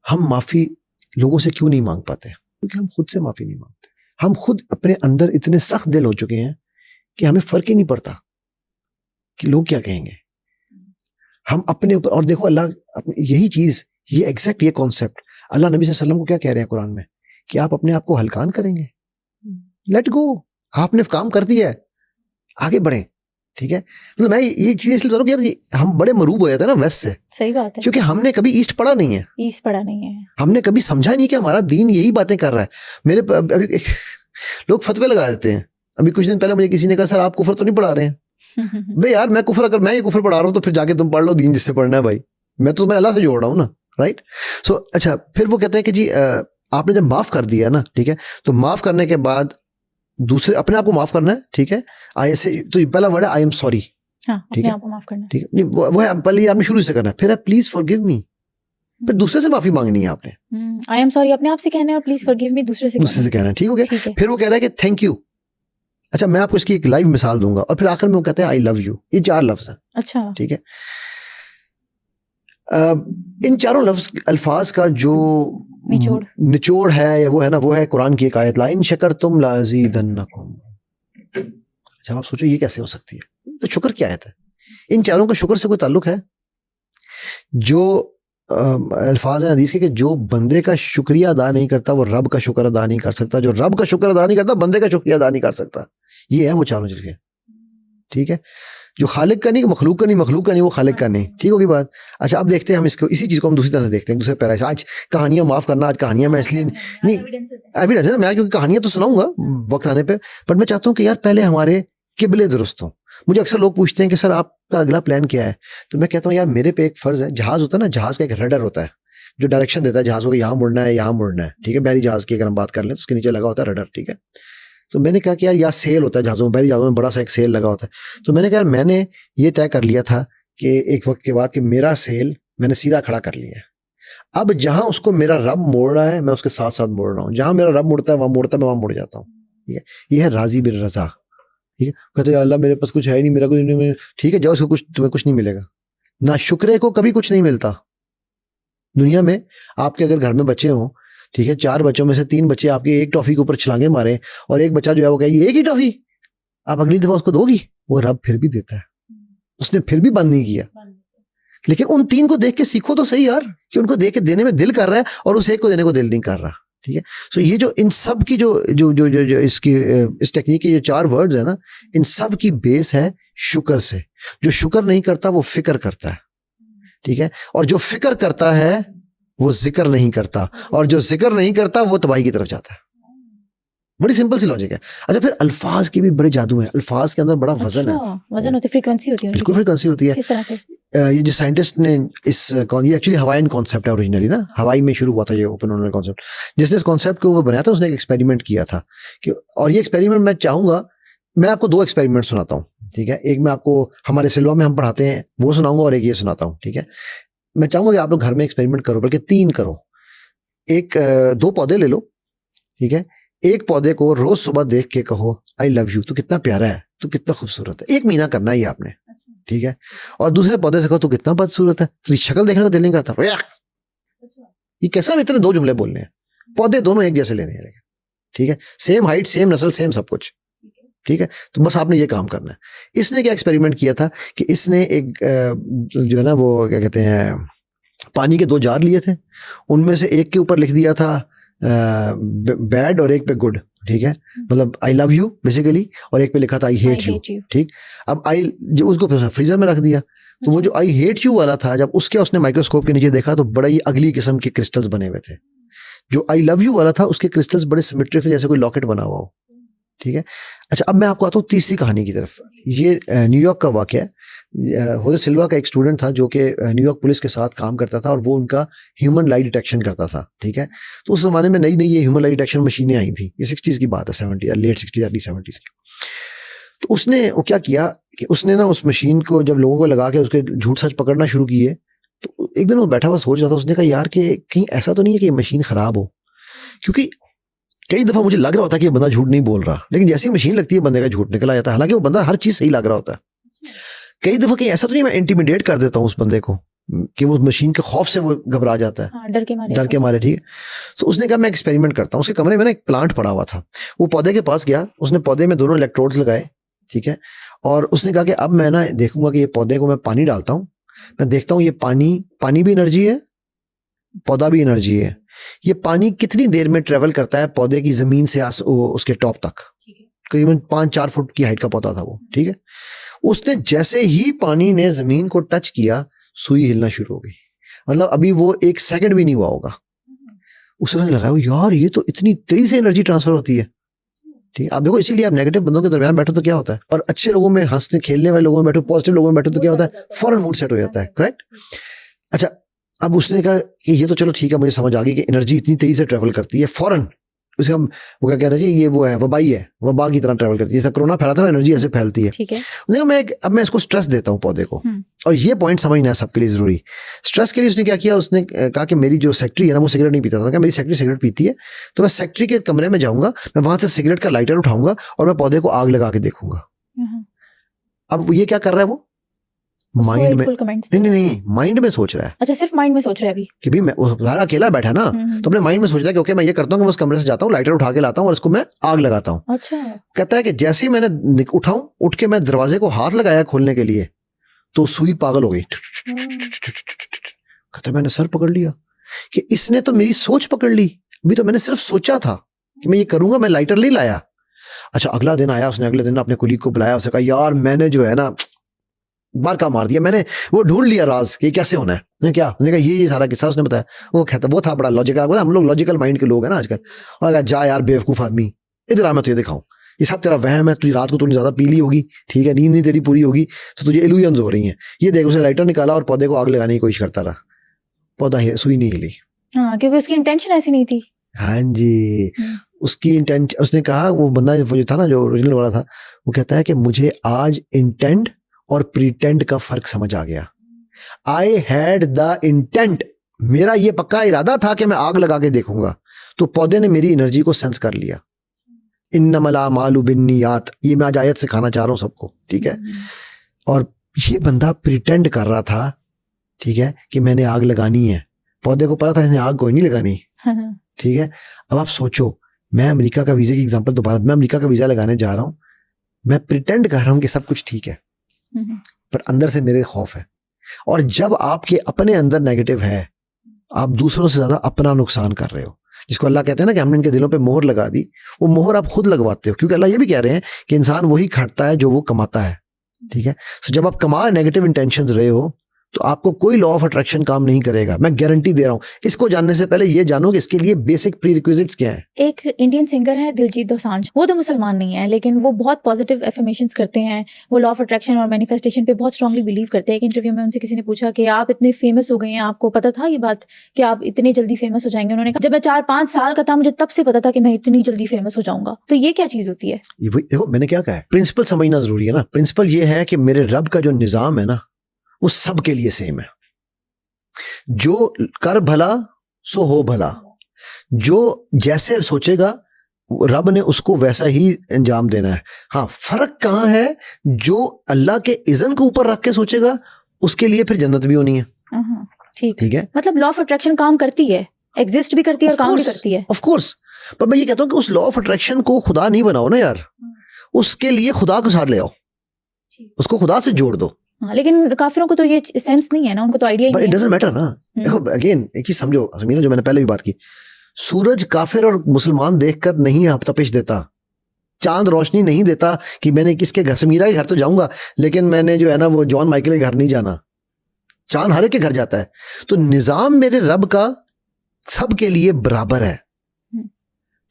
हम माफी लोगों से क्यों नहीं मांग पाते, क्योंकि हम खुद से माफी नहीं मांगते। हम खुद अपने अंदर इतने सख्त दिल हो चुके हैं कि हमें फर्क ही नहीं पड़ता कि लोग क्या कहेंगे। हम अपने ऊपर, और देखो अल्लाह यही चीज, ये एग्जैक्ट ये कॉन्सेप्ट अल्लाह नबी सल्लल्लाहु अलैहि वसल्लम को क्या कह रहे हैं कुरान में, कि आप अपने आप को हल्कान करेंगे, लेट गो, आपने काम कर दिया है, आगे बढ़े, ठीक है। मतलब मैं ये चीज इसलिए बता रहा हूँ कि यार हम बड़े मरूब हो जाते हैं ना वेस्ट से, सही बात है, क्योंकि हमने कभी ईस्ट पढ़ा नहीं है, हमने कभी समझा नहीं कि हमारा दीन यही बातें कर रहा है। मेरे अभी लोग फतवे लगा देते हैं। अभी कुछ दिन पहले मुझे किसी ने कहा, सर आप कुफर तो नहीं पढ़ा रहे हैं? भाई यार, अगर मैं ये कुफर पढ़ा रहा हूँ तो फिर जाके तुम पढ़ लो दीन जिससे पढ़ना है भाई, मैं अल्लाह से जोड़ रहा हूँ ना, राइट। सो अच्छा, फिर वो कहते हैं कि जी आपने जब माफ कर दिया ना, ठीक है, तो माफ करने के बाद दूसरे अपने आप को माफ करना है, ठीक है। तो पहला वर्ड है आई एम सॉरी, ठीक है, ठीक है। नहीं वो है पहले आपने शुरू से करना है, फिर है प्लीज फॉरगिव मी, फिर दूसरे से माफी मांगनी है आपने। आई एम सॉरी अपने आप से कहना है और प्लीज फॉरगिव मी दूसरे से कहना है, ठीक हो गया। फिर वो कह रहा है कि थैंक यू। अच्छा, मैं आपको इसकी एक लाइव मिसाल दूंगा, और फिर आखिर में वो कहते हैं आई लव यू। ये 4 लफ्ज हैं, अच्छा, ठीक है। इन चारों लफ्ज अल्फाज का जो निचोड़ है या वो है ना, वो है कुरान की एक आयत, ला इन शकरतुम लाज़ीदन्नकुम। अच्छा, आप सोचो ये कैसे हो सकती है, तो शुक्र की आयत है। इन चारों का शुक्र से कोई ताल्लुक है? जो अल्फाज है हदीस के कि जो बंदे का शुक्रिया अदा नहीं करता वो रब का शुक्र अदा नहीं कर सकता, जो रब का शुक्र अदा नहीं करता बंदे का शुक्रिया अदा नहीं कर सकता। ये है वो चारों चीजें, ठीक है। जो खालिक का नहीं, मखलूक का नहीं, मखलूक का नहीं, वो खालिक का नहीं, ठीक होगी बात। अच्छा, अब देखते हैं हम इसको, इसी चीज को हम दूसरी तरह से देखते हैं, दूसरे पैरा से। आज कहानियां माफ करना, आज कहानियां मैं इसलिए नहीं एविडेंस है, मैं क्योंकि कहानियां तो सुनाऊंगा वक्त आने पे, बट मैं चाहता हूँ कि यार पहले हमारे किबले दुरुस्त हों। मुझे अक्सर लोग पूछते हैं कि सर आपका अगला प्लान क्या है, तो मैं कहता हूँ यार मेरे पे एक फर्ज है। जहाज होता है ना, जहाज का एक रडर होता है जो डायरेक्शन देता है जहाज को, यहाँ मुड़ना है, यहाँ मुड़ना है, ठीक है। बहरी जहाज की अगर हम बात कर लें तो उसके नीचे लगा होता है रडर, ठीक है। तो मैंने कहा कि यार यहाँ सेल होता है जहाजों में, बहरी जहाजों में बड़ा सा एक सेल लगा होता है। तो मैंने कहा यार मैंने ये तय कर लिया था कि एक वक्त के बाद कि मेरा सेल मैंने सीधा खड़ा कर लिया है। अब जहां उसको मेरा रब मोड़ रहा है मैं उसके साथ साथ मोड़ रहा हूँ, जहां मेरा रब मुड़ता है वहां मुड़ता है, मैं वहां मुड़ जाता हूँ, ठीक है। ये है राजी बिर रजा, ठीक है। कहते हैं अल्लाह मेरे पास कुछ है ही नहीं, मेरा कुछ नहीं, ठीक है, जाओ उसको कुछ, तुम्हें कुछ नहीं मिलेगा ना। शुक्र को कभी कुछ नहीं मिलता दुनिया में। आपके अगर घर में बच्चे हों, ठीक है, 4 बच्चों में से 3 बच्चे आपके एक टॉफी के ऊपर छलांगे मारे और एक बच्चा जो है वो कहे एक ही टॉफी, आप अगली दफा उसको दोगी, वो रब फिर भी देता है, उसने फिर भी बंद नहीं किया। लेकिन उन 3 को देख के सीखो तो सही यार, कि उनको देख के देने में दिल कर रहा है और उस एक को देने को दिल नहीं कर रहा, ठीक है। सो ये जो इन सब की जो जो जो जो, जो इसकी इस टेक्निक के जो 4 वर्ड्स है ना, इन सब की बेस है शुक्र से। जो शुक्र नहीं करता वो फिक्र करता है, ठीक है। और जो फिक्र करता है वो जिक्र नहीं करता, और जो जिक्र नहीं करता वो तबाही की तरफ जाता है। बड़ी सिंपल सी लॉजिक है। अच्छा, फिर अल्फाज के भी बड़े जादू हैं। अल्फाज के अंदर बड़ा वजन है, वजन होती है, फ्रीक्वेंसी होती है उनकी। बिल्कुल फ्रीक्वेंसी होती है। किस तरह से? ये जो साइंटिस्ट ने ये एक्चुअली हवाईन कॉन्सेप्ट है ओरिजिनली ना, हवाई में शुरू हुआ था ये ओपन ओनर कॉन्सेप्ट। जिसने इस कॉन्सेप्ट को बनाया था उसने एक एक्सपेरिमेंट किया था कि, और ये एक्सपेरिमेंट मैं चाहूंगा, मैं आपको 2 एक्सपेरिमेंट सुनाता हूँ, ठीक है। एक मैं आपको हमारे सिल्वा में हम पढ़ाते हैं वो सुनाऊंगा, और एक ये सुनाता हूँ, ठीक है। मैं चाहूंगा कि आप लोग घर में एक्सपेरिमेंट करो, बल्कि 3 करो। 2 पौधे ले लो, ठीक है। एक पौधे को रोज सुबह देख के कहो आई लव यू, तू कितना प्यारा है, तू कितना खूबसूरत है। 1 महीना करना ही आपने, ठीक है। और दूसरे पौधे से कहो तू कितना बदसूरत है, तुझी शक्ल देखने को दिल नहीं करता। ये कैसा इतने 2 जुमले बोलने हैं? पौधे दोनों एक जैसे लेने हैं, ठीक है। सेम हाइट, सेम नस्ल, सेम सब कुछ, ठीक है। तो बस आपने ये काम करना है। इसने क्या एक्सपेरिमेंट किया था कि इसने एक जो है ना वो क्या कहते हैं, पानी के 2 जार लिए थे। उनमें से एक के ऊपर लिख दिया था बैड और एक पे गुड, ठीक है। मतलब आई लव यू बेसिकली, और एक पे लिखा था आई हेट यू, ठीक। अब आई जो उसको फ्रीजर में रख दिया, तो वो जो आई हेट यू वाला था, जब उसने माइक्रोस्कोप के नीचे देखा तो बड़ा ही अगली किस्म के क्रिस्टल्स बने हुए थे। जो आई लव यू वाला था उसके क्रिस्टल्स बड़े सिमेट्रिक थे, जैसे कोई लॉकेट बना हुआ हो, ठीक है। अच्छा, अब मैं आपको आता हूँ तीसरी कहानी की तरफ। ये न्यूयॉर्क का वाकया है। होजे सिल्वा का एक स्टूडेंट था जो कि न्यूयॉर्क पुलिस के साथ काम करता था, और वो उनका ह्यूमन लाई डिटेक्शन करता था, ठीक है। तो उस जमाने में नई नई ये ह्यूमन लाई डिटेक्शन मशीनें आई थी, ये 60s की बात है, 70 या लेट 60s अर्ली 70s की। तो उसने वो क्या किया कि उसने ना उस मशीन को जब लोगों को लगा के उसके झूठ सच पकड़ना शुरू किए, तो एक दिन वो बैठा हुआ सोच रहा था। उसने कहा यार कि कहीं ऐसा तो नहीं है कि ये मशीन खराब हो, क्योंकि कई दफा मुझे लग रहा होता है कि ये बंदा झूठ नहीं बोल रहा, लेकिन जैसी मशीन लगती है बंदे का झूठ निकल जाता है, हालांकि वो बंदा हर चीज सही लग रहा होता है। कई दफा कहीं ऐसा तो नहीं मैं इंटिमिडेट कर देता हूँ उस बंदे को कि वो मशीन के खौफ से वो घबरा जाता है, हाँ, डर के मारे, ठीक है। तो उसने कहा मैं एक्सपेरिमेंट करता हूँ। उसके कमरे में ना एक प्लांट पड़ा हुआ था। वो पौधे के पास गया, उसने पौधे में दोनों इलेक्ट्रोड्स लगाए, ठीक है। और उसने कहा कि अब मैं ना देखूंगा कि ये पौधे को मैं पानी डालता हूँ, मैं देखता हूँ ये पानी भी एनर्जी है, पौधा भी एनर्जी है। ये पानी कितनी देर में ट्रेवल करता है पौधे की जमीन से उसके टॉप तक, करीबन 5-4 फुट की हाइट का पौधा था वो, ठीक है। उसने जैसे ही पानी ने जमीन को टच किया, सुई हिलना शुरू हो गई। मतलब अभी वो 1 सेकंड भी नहीं हुआ होगा। उसने लगा यार ये तो इतनी तेजी से एनर्जी ट्रांसफर होती है, ठीक है। आप देखो, इसीलिए आप नेगेटिव बंदों के दरमियान बैठो तो क्या होता है, और अच्छे लोगों में, हंसने खेलने वाले लोगों में बैठो, पॉजिटिव लोगों में बैठो तो क्या होता है, फौरन मूड सेट हो जाता है, करेक्ट। अच्छा, अब उसने कहा कि ये तो चलो ठीक है, मुझे समझ आ गई कि एनर्जी इतनी तेजी से ट्रेवल करती है फौरन। उसके हम वो क्या कह रहे हैं, ये वो है वबाई है, वबा की तरह ट्रेवल करती है, जैसे कोरोना फैला था ना, एनर्जी ऐसे फैलती है, ठीक है। अब मैं इसको स्ट्रेस देता हूँ पौधे को, और ये पॉइंट समझना है सबके लिए जरूरी। स्ट्रेस के लिए उसने क्या किया, उसने कहा कि मेरी जो सेक्रेटरी है ना वो सिगरेट नहीं पीता था, क्या मेरी सेक्रेटरी सिगरेट पीती है, तो मैं सेक्रेटरी के कमरे में जाऊंगा, मैं वहां से सिगरेट का लाइटर उठाऊंगा और मैं पौधे को आग लगा के देखूंगा। अब ये क्या कर रहा है, वो माइंड में नहीं माइंड में सोच रहा है। अच्छा, सिर्फ माइंड में सोच रहा है अभी कि भी मैं सारा अकेला बैठा ना, तो अपने माइंड में सोच रहा है कि ओके मैं ये करता हूँ कि मैं उस कमरे से जाता हूँ, लाइटर उठा के लाता हूँ और इसको मैं आग लगाता हूँ। अच्छा। कहता है कि जैसे ही मैंने उठ के मैं दरवाजे को हाथ लगाया खोलने के लिए, तो सुई पागल हो गई। कहता है मैंने सर पकड़ लिया कि इसने तो मेरी सोच पकड़ ली, अभी तो मैंने सिर्फ सोचा था कि मैं ये करूंगा, मैं लाइटर नहीं लाया। अच्छा, अगला दिन आया, उसने अगले दिन अपने कुलीग को बुलाया, उसने कहा यार मैंने जो है ना बार का मार दिया, मैंने वो ढूंढ लिया राज कि कैसे होना है। मैं क्या, उसने कहा ये सारा किस्सा उसने बताया। वो कहता वो था बड़ा लॉजिकल, हम लोग लॉजिकल माइंड के लोग हैं ना आजकल। और कहा जा यार बेवकूफ आदमी, इधर आ मैं तुझे दिखाऊं, ये सब तेरा वहम है, तुझे रात को तूने ज्यादा पी ली होगी, ठीक है, नींद नहीं तेरी पूरी होगी, तो तुझे इल्यूजन्स हो रही हैं। ये देख, उसने लाइटर निकाला और पौधे को आग लगाने की कोशिश करता रहा, पौधा सुई नहीं हिली। हाँ, क्योंकि उसकी इंटेंशन ऐसी नहीं थी। हाँ जी, उसकी इंटेंशन, उसने कहा वो बंदा जो था ना, जो ओरिजिनल वाला था, वो कहता है कि मुझे आज इंटेंट और प्रीटेंड का फर्क समझ आ गया। आई हैड द इंटेंट, मेरा ये पक्का इरादा था कि मैं आग लगा के देखूंगा, तो पौधे ने मेरी एनर्जी को सेंस कर लिया। इन्नमल आमालु बिन्नियात, ये मैं आज आयत सिखाना चाह रहा हूं सबको, ठीक है। और ये बंदा प्रीटेंड कर रहा था, ठीक है, कि मैंने आग लगानी है। पौधे को पता था इसने आग कोई नहीं लगानी, ठीक है। अब आप सोचो, मैं अमेरिका का वीजा की एग्जांपल दोबारा, मैं अमेरिका का वीजा लगाने जा रहा हूं, मैं प्रिटेंड कर रहा हूं कि सब कुछ ठीक है, पर अंदर से मेरे खौफ है। और जब आपके अपने अंदर नेगेटिव है, आप दूसरों से ज्यादा अपना नुकसान कर रहे हो। जिसको अल्लाह कहते हैं ना कि हमने इनके दिलों पे मोहर लगा दी, वो मोहर आप खुद लगवाते हो, क्योंकि अल्लाह ये भी कह रहे हैं कि इंसान वही खाटता है जो वो कमाता है, ठीक है। तो जब आप कमा नेगेटिव इंटेंशंस रहे हो तो आपको कोई लॉ ऑफ अट्रैक्शन काम नहीं करेगा, मैं गारंटी दे रहा हूं। इसको जानने से पहले ये जानो कि इसके लिए बेसिक प्री रिक्विजिट्स क्या है। एक इंडियन सिंगर है दिलजीत दोसांझ, वो तो मुसलमान नहीं है लेकिन वो बहुत पॉजिटिव एफर्मेशंस करते हैं, वो लॉ ऑफ अट्रैक्शन और मैनिफेस्टेशन पे बहुत स्ट्रांगली बिलीव करते हैं। एक इंटरव्यू में उनसे किसी ने पूछा कि आप इतने फेमस हो गए हैं, आपको पता था ये बात कि आप इतने जल्दी फेमस हो जाएंगे? उन्होंने कहा जब मैं 4-5 साल का था मुझे तब से पता था कि मैं इतनी जल्दी फेमस हो जाऊंगा। तो ये क्या चीज होती है? देखो मैंने क्या कहा है, प्रिंसिपल समझना जरूरी है ना। प्रिंसिपल ये है कि मेरे रब का जो निजाम है ना वो सबके लिए सेम है। जो कर भला सो हो भला, जो जैसे सोचेगा रब ने उसको वैसा ही अंजाम देना है। हाँ, फर्क कहाँ है, जो अल्लाह के इज़्न को ऊपर रख के सोचेगा उसके लिए फिर जन्नत भी होनी है। ठीक है, मतलब लॉ ऑफ अट्रैक्शन काम करती है, एग्जिस्ट भी करती है और काम भी करती है। ऑफ कोर्स, पर मैं ये कहता हूँ कि उस लॉ ऑफ अट्रैक्शन को खुदा नहीं बनाओ ना यार, उसके लिए खुदा को साथ ले आओ, उसको खुदा से जोड़ दो। हाँ, लेकिन काफिरों को तो ये सेंस नहीं है ना, उनको तो आइडिया ही नहीं है। इट डजंट मैटर ना। देखो अगेन एक चीज समझो समीरा, जो मैंने पहले भी बात की, सूरज काफिर और मुसलमान देखकर नहीं आप तपिश देता, चांद रोशनी नहीं देता कि मैंने किसके घर, समीरा के घर तो जाऊंगा लेकिन मैंने जो है ना वो जॉन माइकल के घर नहीं जाना। चांद हर एक के घर जाता है। तो निजाम मेरे रब का सबके लिए बराबर है,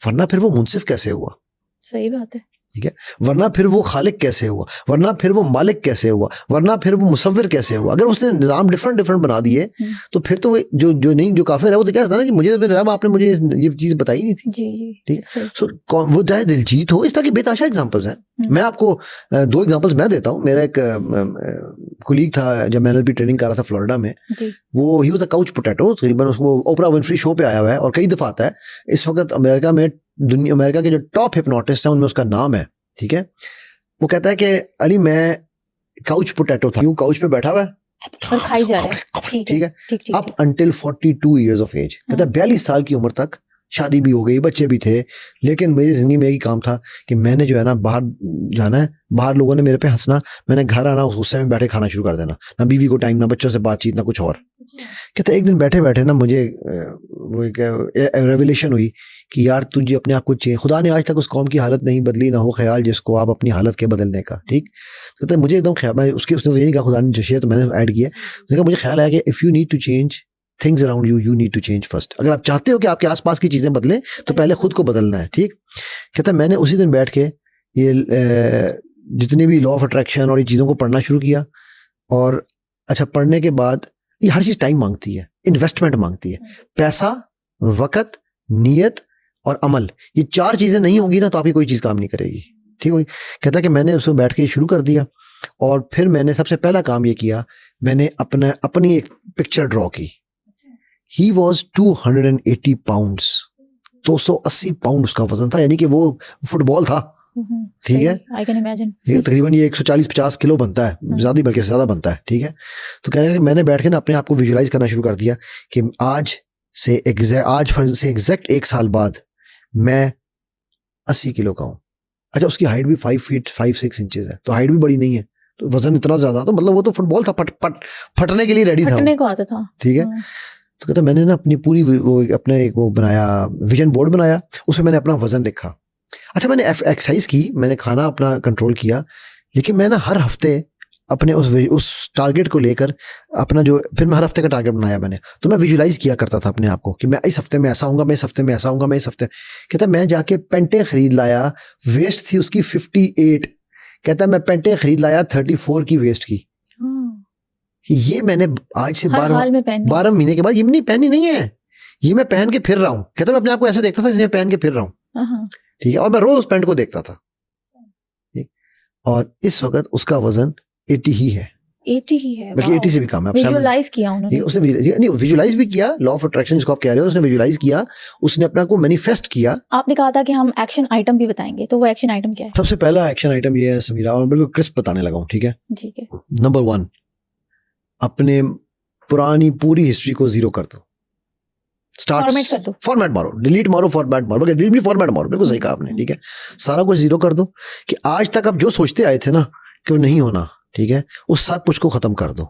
वरना फिर वो मुंसिफ कैसे हुआ? सही बात है। ठीक है, वरना फिर वो खालिक कैसे हुआ, वरना फिर वो मालिक कैसे हुआ, वरना फिर वो मुसव्विर कैसे हुआ? अगर उसने निजाम डिफरेंट डिफरेंट बना दिए तो फिर तो जो काफिर है वो तो क्या था ना कि मुझे रब आपने मुझे ये चीज बताई नहीं थी। जी जी, ठीक। सो वो चाहे दिलजीत हो, इस तरह की बेताशा एग्जांपल्स हैं। मैं आपको 2 एग्जांपल्स मैं देता हूँ। मेरा एक कुलीग था जब मैं एनएलपी ट्रेनिंग कर रहा था फ्लोरिडा में, वो he was a couch potato, तकरीबन उसको ओपरा विनफ्री शो पे आया हुआ है और कई दफा आता है। इस वक्त अमेरिका में अमेरिका के जो टॉप हिप्नोटिस्ट हैं उनमें उसका नाम है। ठीक है, वो कहता है कि अली मैं काउच पोटैटो था, यूं काउच पे बैठा हुआ है और खाई जा रहा है। ठीक है, up until 42 years of age. कहता है 42 साल की उम्र तक शादी भी हो गई, बच्चे भी थे, लेकिन मेरी जिंदगी में यही काम था कि मैंने जो है ना बाहर जाना है, बाहर लोगों ने मेरे पे हंसना, मैंने घर आना उस गुस्से में बैठे खाना शुरू कर देना, ना बीवी को टाइम, ना बच्चों से बातचीत, ना कुछ और। कहते एक दिन बैठे बैठे ना मुझे वो एक रेवलेशन हुई कि यार तुझे अपने आप को चाहिए। खुदा ने आज तक उस कौम की हालत नहीं बदली, ना हो ख्याल जिसको आप अपनी हालत के बदलने का। ठीक, तो मुझे एकदम ख्याल, मैं उसने तो ये नहीं कहा खुदा ने शेयर, तो मैंने ऐड किया। उसने कहा मुझे ख्याल आया कि if you need to change things around you, you need to change first. अगर आप चाहते हो कि आपके आसपास की चीजें बदलें तो पहले खुद को बदलना है। ठीक, कहता है मैंने उसी दिन बैठ के ये जितनी भी लॉ ऑफ अट्रैक्शन और ये चीज़ों को पढ़ना शुरू किया। और अच्छा, पढ़ने के बाद ये हर चीज़ टाइम मांगती है, इन्वेस्टमेंट मांगती है, पैसा, वक़्त, नीयत और अमल। ये 4 चीज़ें नहीं होंगी ना तो आपकी कोई चीज़ काम नहीं करेगी। ठीक है, कहता है कि मैंने उसमें बैठ के शुरू कर दिया और फिर मैंने सबसे पहला काम ये किया, मैंने अपनी एक पिक्चर ड्रॉ की। He was 280 pounds, 280 पाउंड उसका वजन था, यानी कि वो फुटबॉल था। ठीक है, आई कैन इमेजिन। तकरीबन ये 140-50 किलो बनता है, ज्यादा बल्कि ज्यादा बनता है। ठीक है, तो कह रहे हैं कि मैंने बैठ के ना अपने आप को विजुलाइज करना शुरू कर दिया कि आज से एग्जैक्ट 1 साल बाद मैं 80 किलो का हूँ। अच्छा, उसकी हाइट भी 5 फीट 5-6 इंचेस है, तो हाइट भी बड़ी नहीं है, तो वजन इतना ज्यादा, तो मतलब वो तो फुटबॉल था, फटने के लिए रेडी था, फटने को आता था। ठीक है, तो कहता मैंने ना अपनी पूरी अपने एक वो बनाया, विजन बोर्ड बनाया, उसमें मैंने अपना वजन लिखा। अच्छा, मैंने एक्सरसाइज की, मैंने खाना अपना कंट्रोल किया, लेकिन मैं ना हर हफ्ते अपने उस टारगेट को लेकर अपना जो, फिर मैं हर हफ्ते का टारगेट बनाया मैंने, तो मैं विजुलाइज किया करता था अपने आप को कि मैं इस हफ्ते में ऐसा होऊंगा, मैं इस हफ्ते में ऐसा होऊंगा, मैं इस हफ्ते। कहता मैं जाके पेंटें खरीद लाया, वेस्ट थी उसकी 58। कहता मैं पेंटें खरीद लाया 34 की वेस्ट की। ये मैंने आज से 12 महीने के बाद, ये नहीं पहनी नहीं है, ये मैं पहन के फिर रहा हूँ। कहता मैं अपने आप को ऐसे देखता था जैसे पहन के फिर रहा हूँ। ठीक है, और मैं रोज उस पैंट को देखता था। और इस वक्त उसका वजन 80 ही है। 80 ही है, बल्कि 80 से भी कम है। विजुलाइज किया उन्होंने, उसने नहीं विजुलाइज भी किया, लॉ ऑफ अट्रैक्शन जिसको आप कह रहे हो, उसने विजुलाइज किया, उसने अपना को मैनिफेस्ट किया। आपने कहा था कि हम एक्शन आइटम भी बताएंगे, तो वो एक्शन आइटम क्या है? सबसे पहला एक्शन आइटम ये है समीरा, और बिल्कुल क्रिस्प बताने लगा हूँ। ठीक है, ठीक है। नंबर 1, अपने पुरानी पूरी हिस्ट्री को 0 कर दो, फॉर्मेट कर दो, फॉर्मेट मारो, डिलीट मारो, फॉर्मेट मारो, डिलीट भी फॉर्मेट मारो, बिल्कुल सही कहा आपने। ठीक है, सारा कुछ 0 कर दो कि आज तक आप जो सोचते आए थे ना कि वो नहीं होना, ठीक है, उस सब कुछ को खत्म कर दो।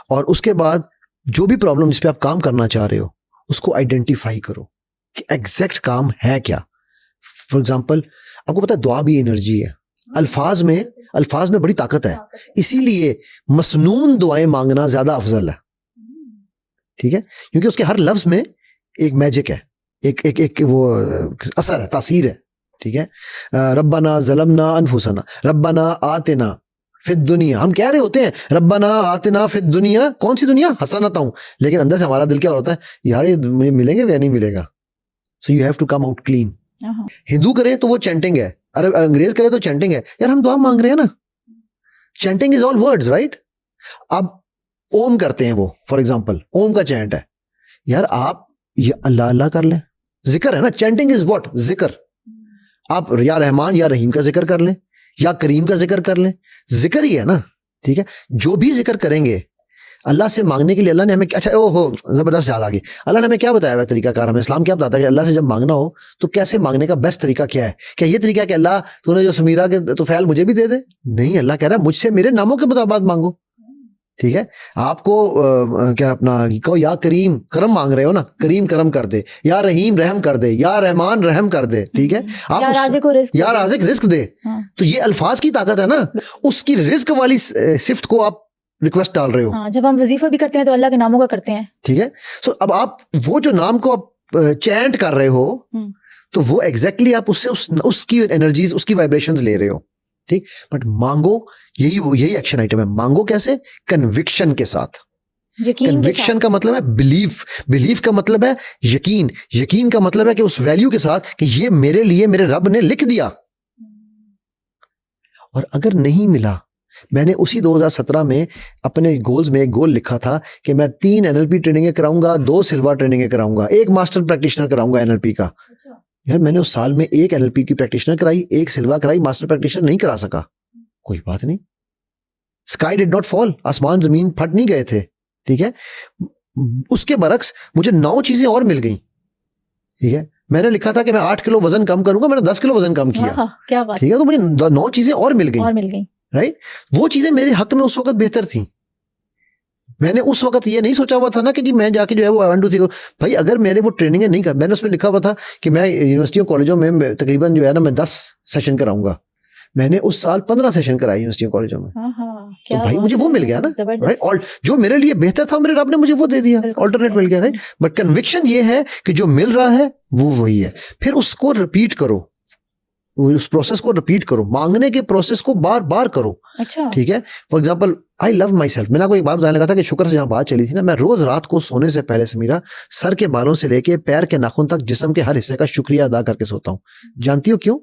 और उसके बाद जो भी प्रॉब्लम जिस पे आप काम करना चाह रहे हो उसको आइडेंटिफाई करो। कि एग्जैक्ट काम है क्या। फॉर एग्जाम्पल, आपको पता है दुआ भी एनर्जी है, अल्फाज में बड़ी ताकत है, इसीलिए मसनून दुआएं मांगना ज्यादा अफजल है, ठीक है, क्योंकि उसके हर लफ्ज में एक मैजिक है, एक वो असर है, तासीर है, ठीक है। रब्बना ज़लमना अनफुसना, रब्बना आतिना फिद दुनिया, हम कह रहे होते हैं रब्बना आतिना फिद दुनिया, कौन सी दुनिया, हसनताऊं, लेकिन अंदर से हमारा दिल क्या होता है, यार ये मुझे मिलेंगे या नहीं मिलेगा। So you have to come out clean. Hindu करे तो वो चैंटिंग है, अरे अंग्रेज करे तो चैंटिंग है, यार हम दुआ मांग रहे हैं ना, chanting is all words, right. अब ओम करते हैं वो, फॉर एग्जाम्पल ओम का चैंट है, यार आप ये अल्लाह अल्लाह कर लें, जिक्र है ना, चैंटिंग इज व्हाट, जिक्र। आप या रहमान या रहीम का जिक्र कर लें, या करीम का जिक्र कर लें, जिक्र ही है ना, ठीक है। जो भी जिक्र करेंगे अल्लाह से मांगने के लिए, अल्लाह ने हमें, अच्छा ओहो जबरदस्त याद आ गई, अल्लाह ने हमें क्या बताया हुआ तरीकाकार, हमें इस्लाम क्या बताता है कि अल्लाह से जब मांगना हो तो कैसे मांगने का बेस्ट तरीका क्या है। क्या ये तरीका है कि अल्लाह तूने जो समीरा के तो फैल मुझे भी दे दे, नहीं, अल्लाह कह रहा है मुझसे मेरे नामों के मुताबिक मांगो, ठीक है। आपको क्या अपना कहो, या करीम करम मांग रहे हो ना, करीम करम कर दे, या रहीम रहम कर दे, या रहमान रहम कर दे, ठीक है। आप या राज़िक रिस्क दे, तो ये अल्फाज की ताकत है ना, उसकी रिस्क वाली सिफ्त को आप रिक्वेस्ट डाल रहे हो। हाँ, जब हम वजीफा भी करते हैं तो अल्लाह के नामों का करते हैं, ठीक है। सो अब आप वो जो नाम को आप चैंट कर रहे हो, तो वो एग्जैक्टली आप उससे उसकी एनर्जीज, उसकी वाइब्रेशंस ले रहे हो, ठीक। बट मांगो, यही एक्शन आइटम है, मांगो कैसे, कन्विक्शन के साथ। कन्विक्शन का मतलब है बिलीफ का मतलब है यकीन का मतलब है कि उस वैल्यू के साथ कि ये मेरे लिए मेरे रब ने लिख दिया। और अगर नहीं मिला, मैंने उसी 2017 में अपने गोल्स में एक गोल लिखा था कि मैं 3 NLP ट्रेनिंगें कराऊंगा, 2 सिल्वर ट्रेनिंगें कराऊंगा, 1 मास्टर प्रैक्टिशनर कराऊंगा NLP का। यार मैंने उस साल में 1 NLP की प्रैक्टिशनर कराई, 1 सिल्वा कराई, मास्टर प्रैक्टिशनर नहीं करा सका, कोई बात नहीं, स्काई डिड नॉट फॉल, आसमान जमीन फट नहीं गए थे, ठीक है। उसके बरक्स मुझे 9 चीजें और मिल गई, ठीक है। मैंने लिखा था कि मैं 8 किलो वजन कम करूंगा, मैंने 10 किलो वजन कम किया, क्या बात, ठीक है। तो मुझे 9 चीजें और मिल गई, राइट। वो चीजें मेरे हक में उस वक्त बेहतर थी। मैंने उस वक्त ये नहीं सोचा हुआ था ना कि जी मैं जाके जो है वो 1 2 3 भाई, अगर मेरे वो ट्रेनिंग नहीं कर, मैंने उसमें लिखा हुआ था कि मैं यूनिवर्सिटियों कॉलेजों में तकरीबन जो है ना मैं 10 सेशन कराऊंगा। मैंने उस साल 15 सेशन कराए यूनिवर्सिटियों कॉलेजों में, तो भाई मुझे वो मिल गया ना, राइट। और जो मेरे लिए बेहतर था, मेरे रब ने मुझे वो दे दिया, ऑल्टरनेट मिल गया, राइट। बट कन्विक्शन ये है कि जो मिल रहा है वो वही है, फिर उसको रिपीट करो, उस प्रोसेस को रिपीट करो, मांगने के प्रोसेस को बार बार करो, अच्छा, ठीक है। For example, I love my self, मैंने आपको एक बात बताने लगा था कि शुक्र से जहां बात चली थी ना, मैं रोज रात को सोने से पहले से मेरा सर के बालों से लेके पैर के नाखून तक जिस्म के हर हिस्से का शुक्रिया अदा करके सोता हूँ। जानती हो क्यों?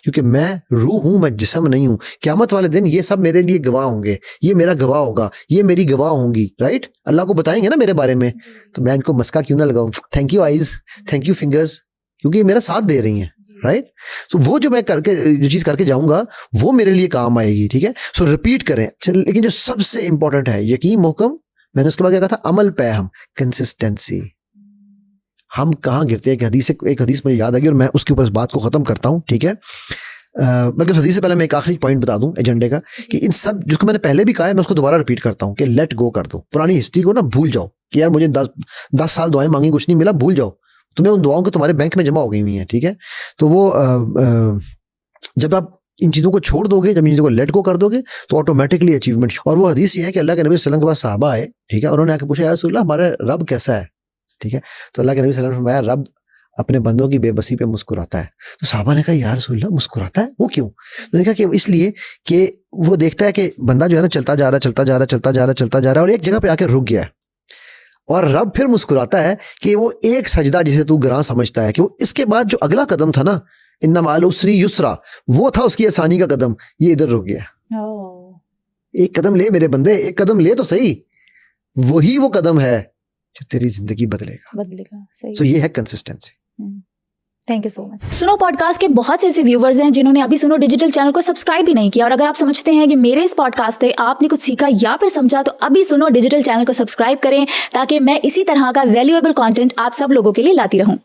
क्योंकि मैं रूह हूं, मैं जिस्म नहीं हूं। क़यामत वाले दिन ये सब मेरे लिए गवाह होंगे, ये मेरा गवाह होगा, ये मेरी गवाह होंगी, राइट। अल्लाह को बताएंगे ना मेरे बारे में, तो मैं इनको मस्का क्यों ना लगाऊं, thank you eyes, thank you fingers, क्योंकि ये मेरा साथ दे रही हैं, राइट। सो वो जो मैं करके जो चीज करके जाऊंगा वो मेरे लिए काम आएगी, ठीक है। सो रिपीट करें। लेकिन जो सबसे इंपॉर्टेंट है, यकीन मोहकम, मैंने उसके बाद क्या कहा था, अमल पे हम, कंसिस्टेंसी। हम कहाँ गिरते हैं, एक हदीस मुझे याद आ गई और मैं उसके ऊपर इस बात को खत्म करता हूँ, ठीक है। बल्कि हदीस से पहले मैं एक आखिरी पॉइंट बता दूं एजेंडे का, कि इन सब जिसको मैंने पहले भी कहा है, मैं उसको दोबारा रिपीट करता हूँ कि लेट गो कर दो, पुरानी हिस्ट्री को ना भूल जाओ कि यार मुझे 10 साल दुआएं मांगी, कुछ नहीं मिला, भूल जाओ, तुम्हें उन दुआओं को तुम्हारे बैंक में जमा हो गई हुई है, ठीक है। तो वो जब आप इन चीजों को छोड़ दोगे, जब इन चीजों को लेट गो कर दोगे, तो ऑटोमेटिकली अचीवमेंट। और वो हदीस ये है कि अल्लाह के नबी सल्लल्लाहु अलैहि वसल्लम के पास सहाबा आए, ठीक है, उन्होंने आके पूछा, या रसूल अल्लाह, हमारा रब कैसा है, ठीक है। तो अल्लाह के नबी सल्लल्लाहु अलैहि वसल्लम ने फरमाया, रब अपने बंदों की बेबसी पे मुस्कुराता है। तो साहबा ने कहा, या रसूल अल्लाह, मुस्कुराता है, वो क्यों? तो कहा कि इसलिए कि वो देखता है कि बंदा जो है ना चलता जा रहा है और एक जगह पे आके रुक गया है, और रब फिर मुस्कुराता है कि वो एक सजदा जिसे तू गरां समझता है, कि वो इसके बाद जो अगला कदम था ना, इन्ना माल उसरी युसरा, वो था उसकी आसानी का कदम, ये इधर रुक गया। एक कदम ले मेरे बंदे, एक कदम ले तो सही, वही वो कदम है जो तेरी जिंदगी बदलेगा। सो ये है consistency. Thank you so much. सुनो पॉडकास्ट के बहुत से ऐसे व्यूवर्स हैं जिन्होंने अभी सुनो डिजिटल चैनल को सब्सक्राइब भी नहीं किया, और अगर आप समझते हैं कि मेरे इस पॉडकास्ट से आपने कुछ सीखा या फिर समझा, तो अभी सुनो डिजिटल चैनल को सब्सक्राइब करें, ताकि मैं इसी तरह का वैल्यूएबल कंटेंट आप सब लोगों के लिए लाती रहूं।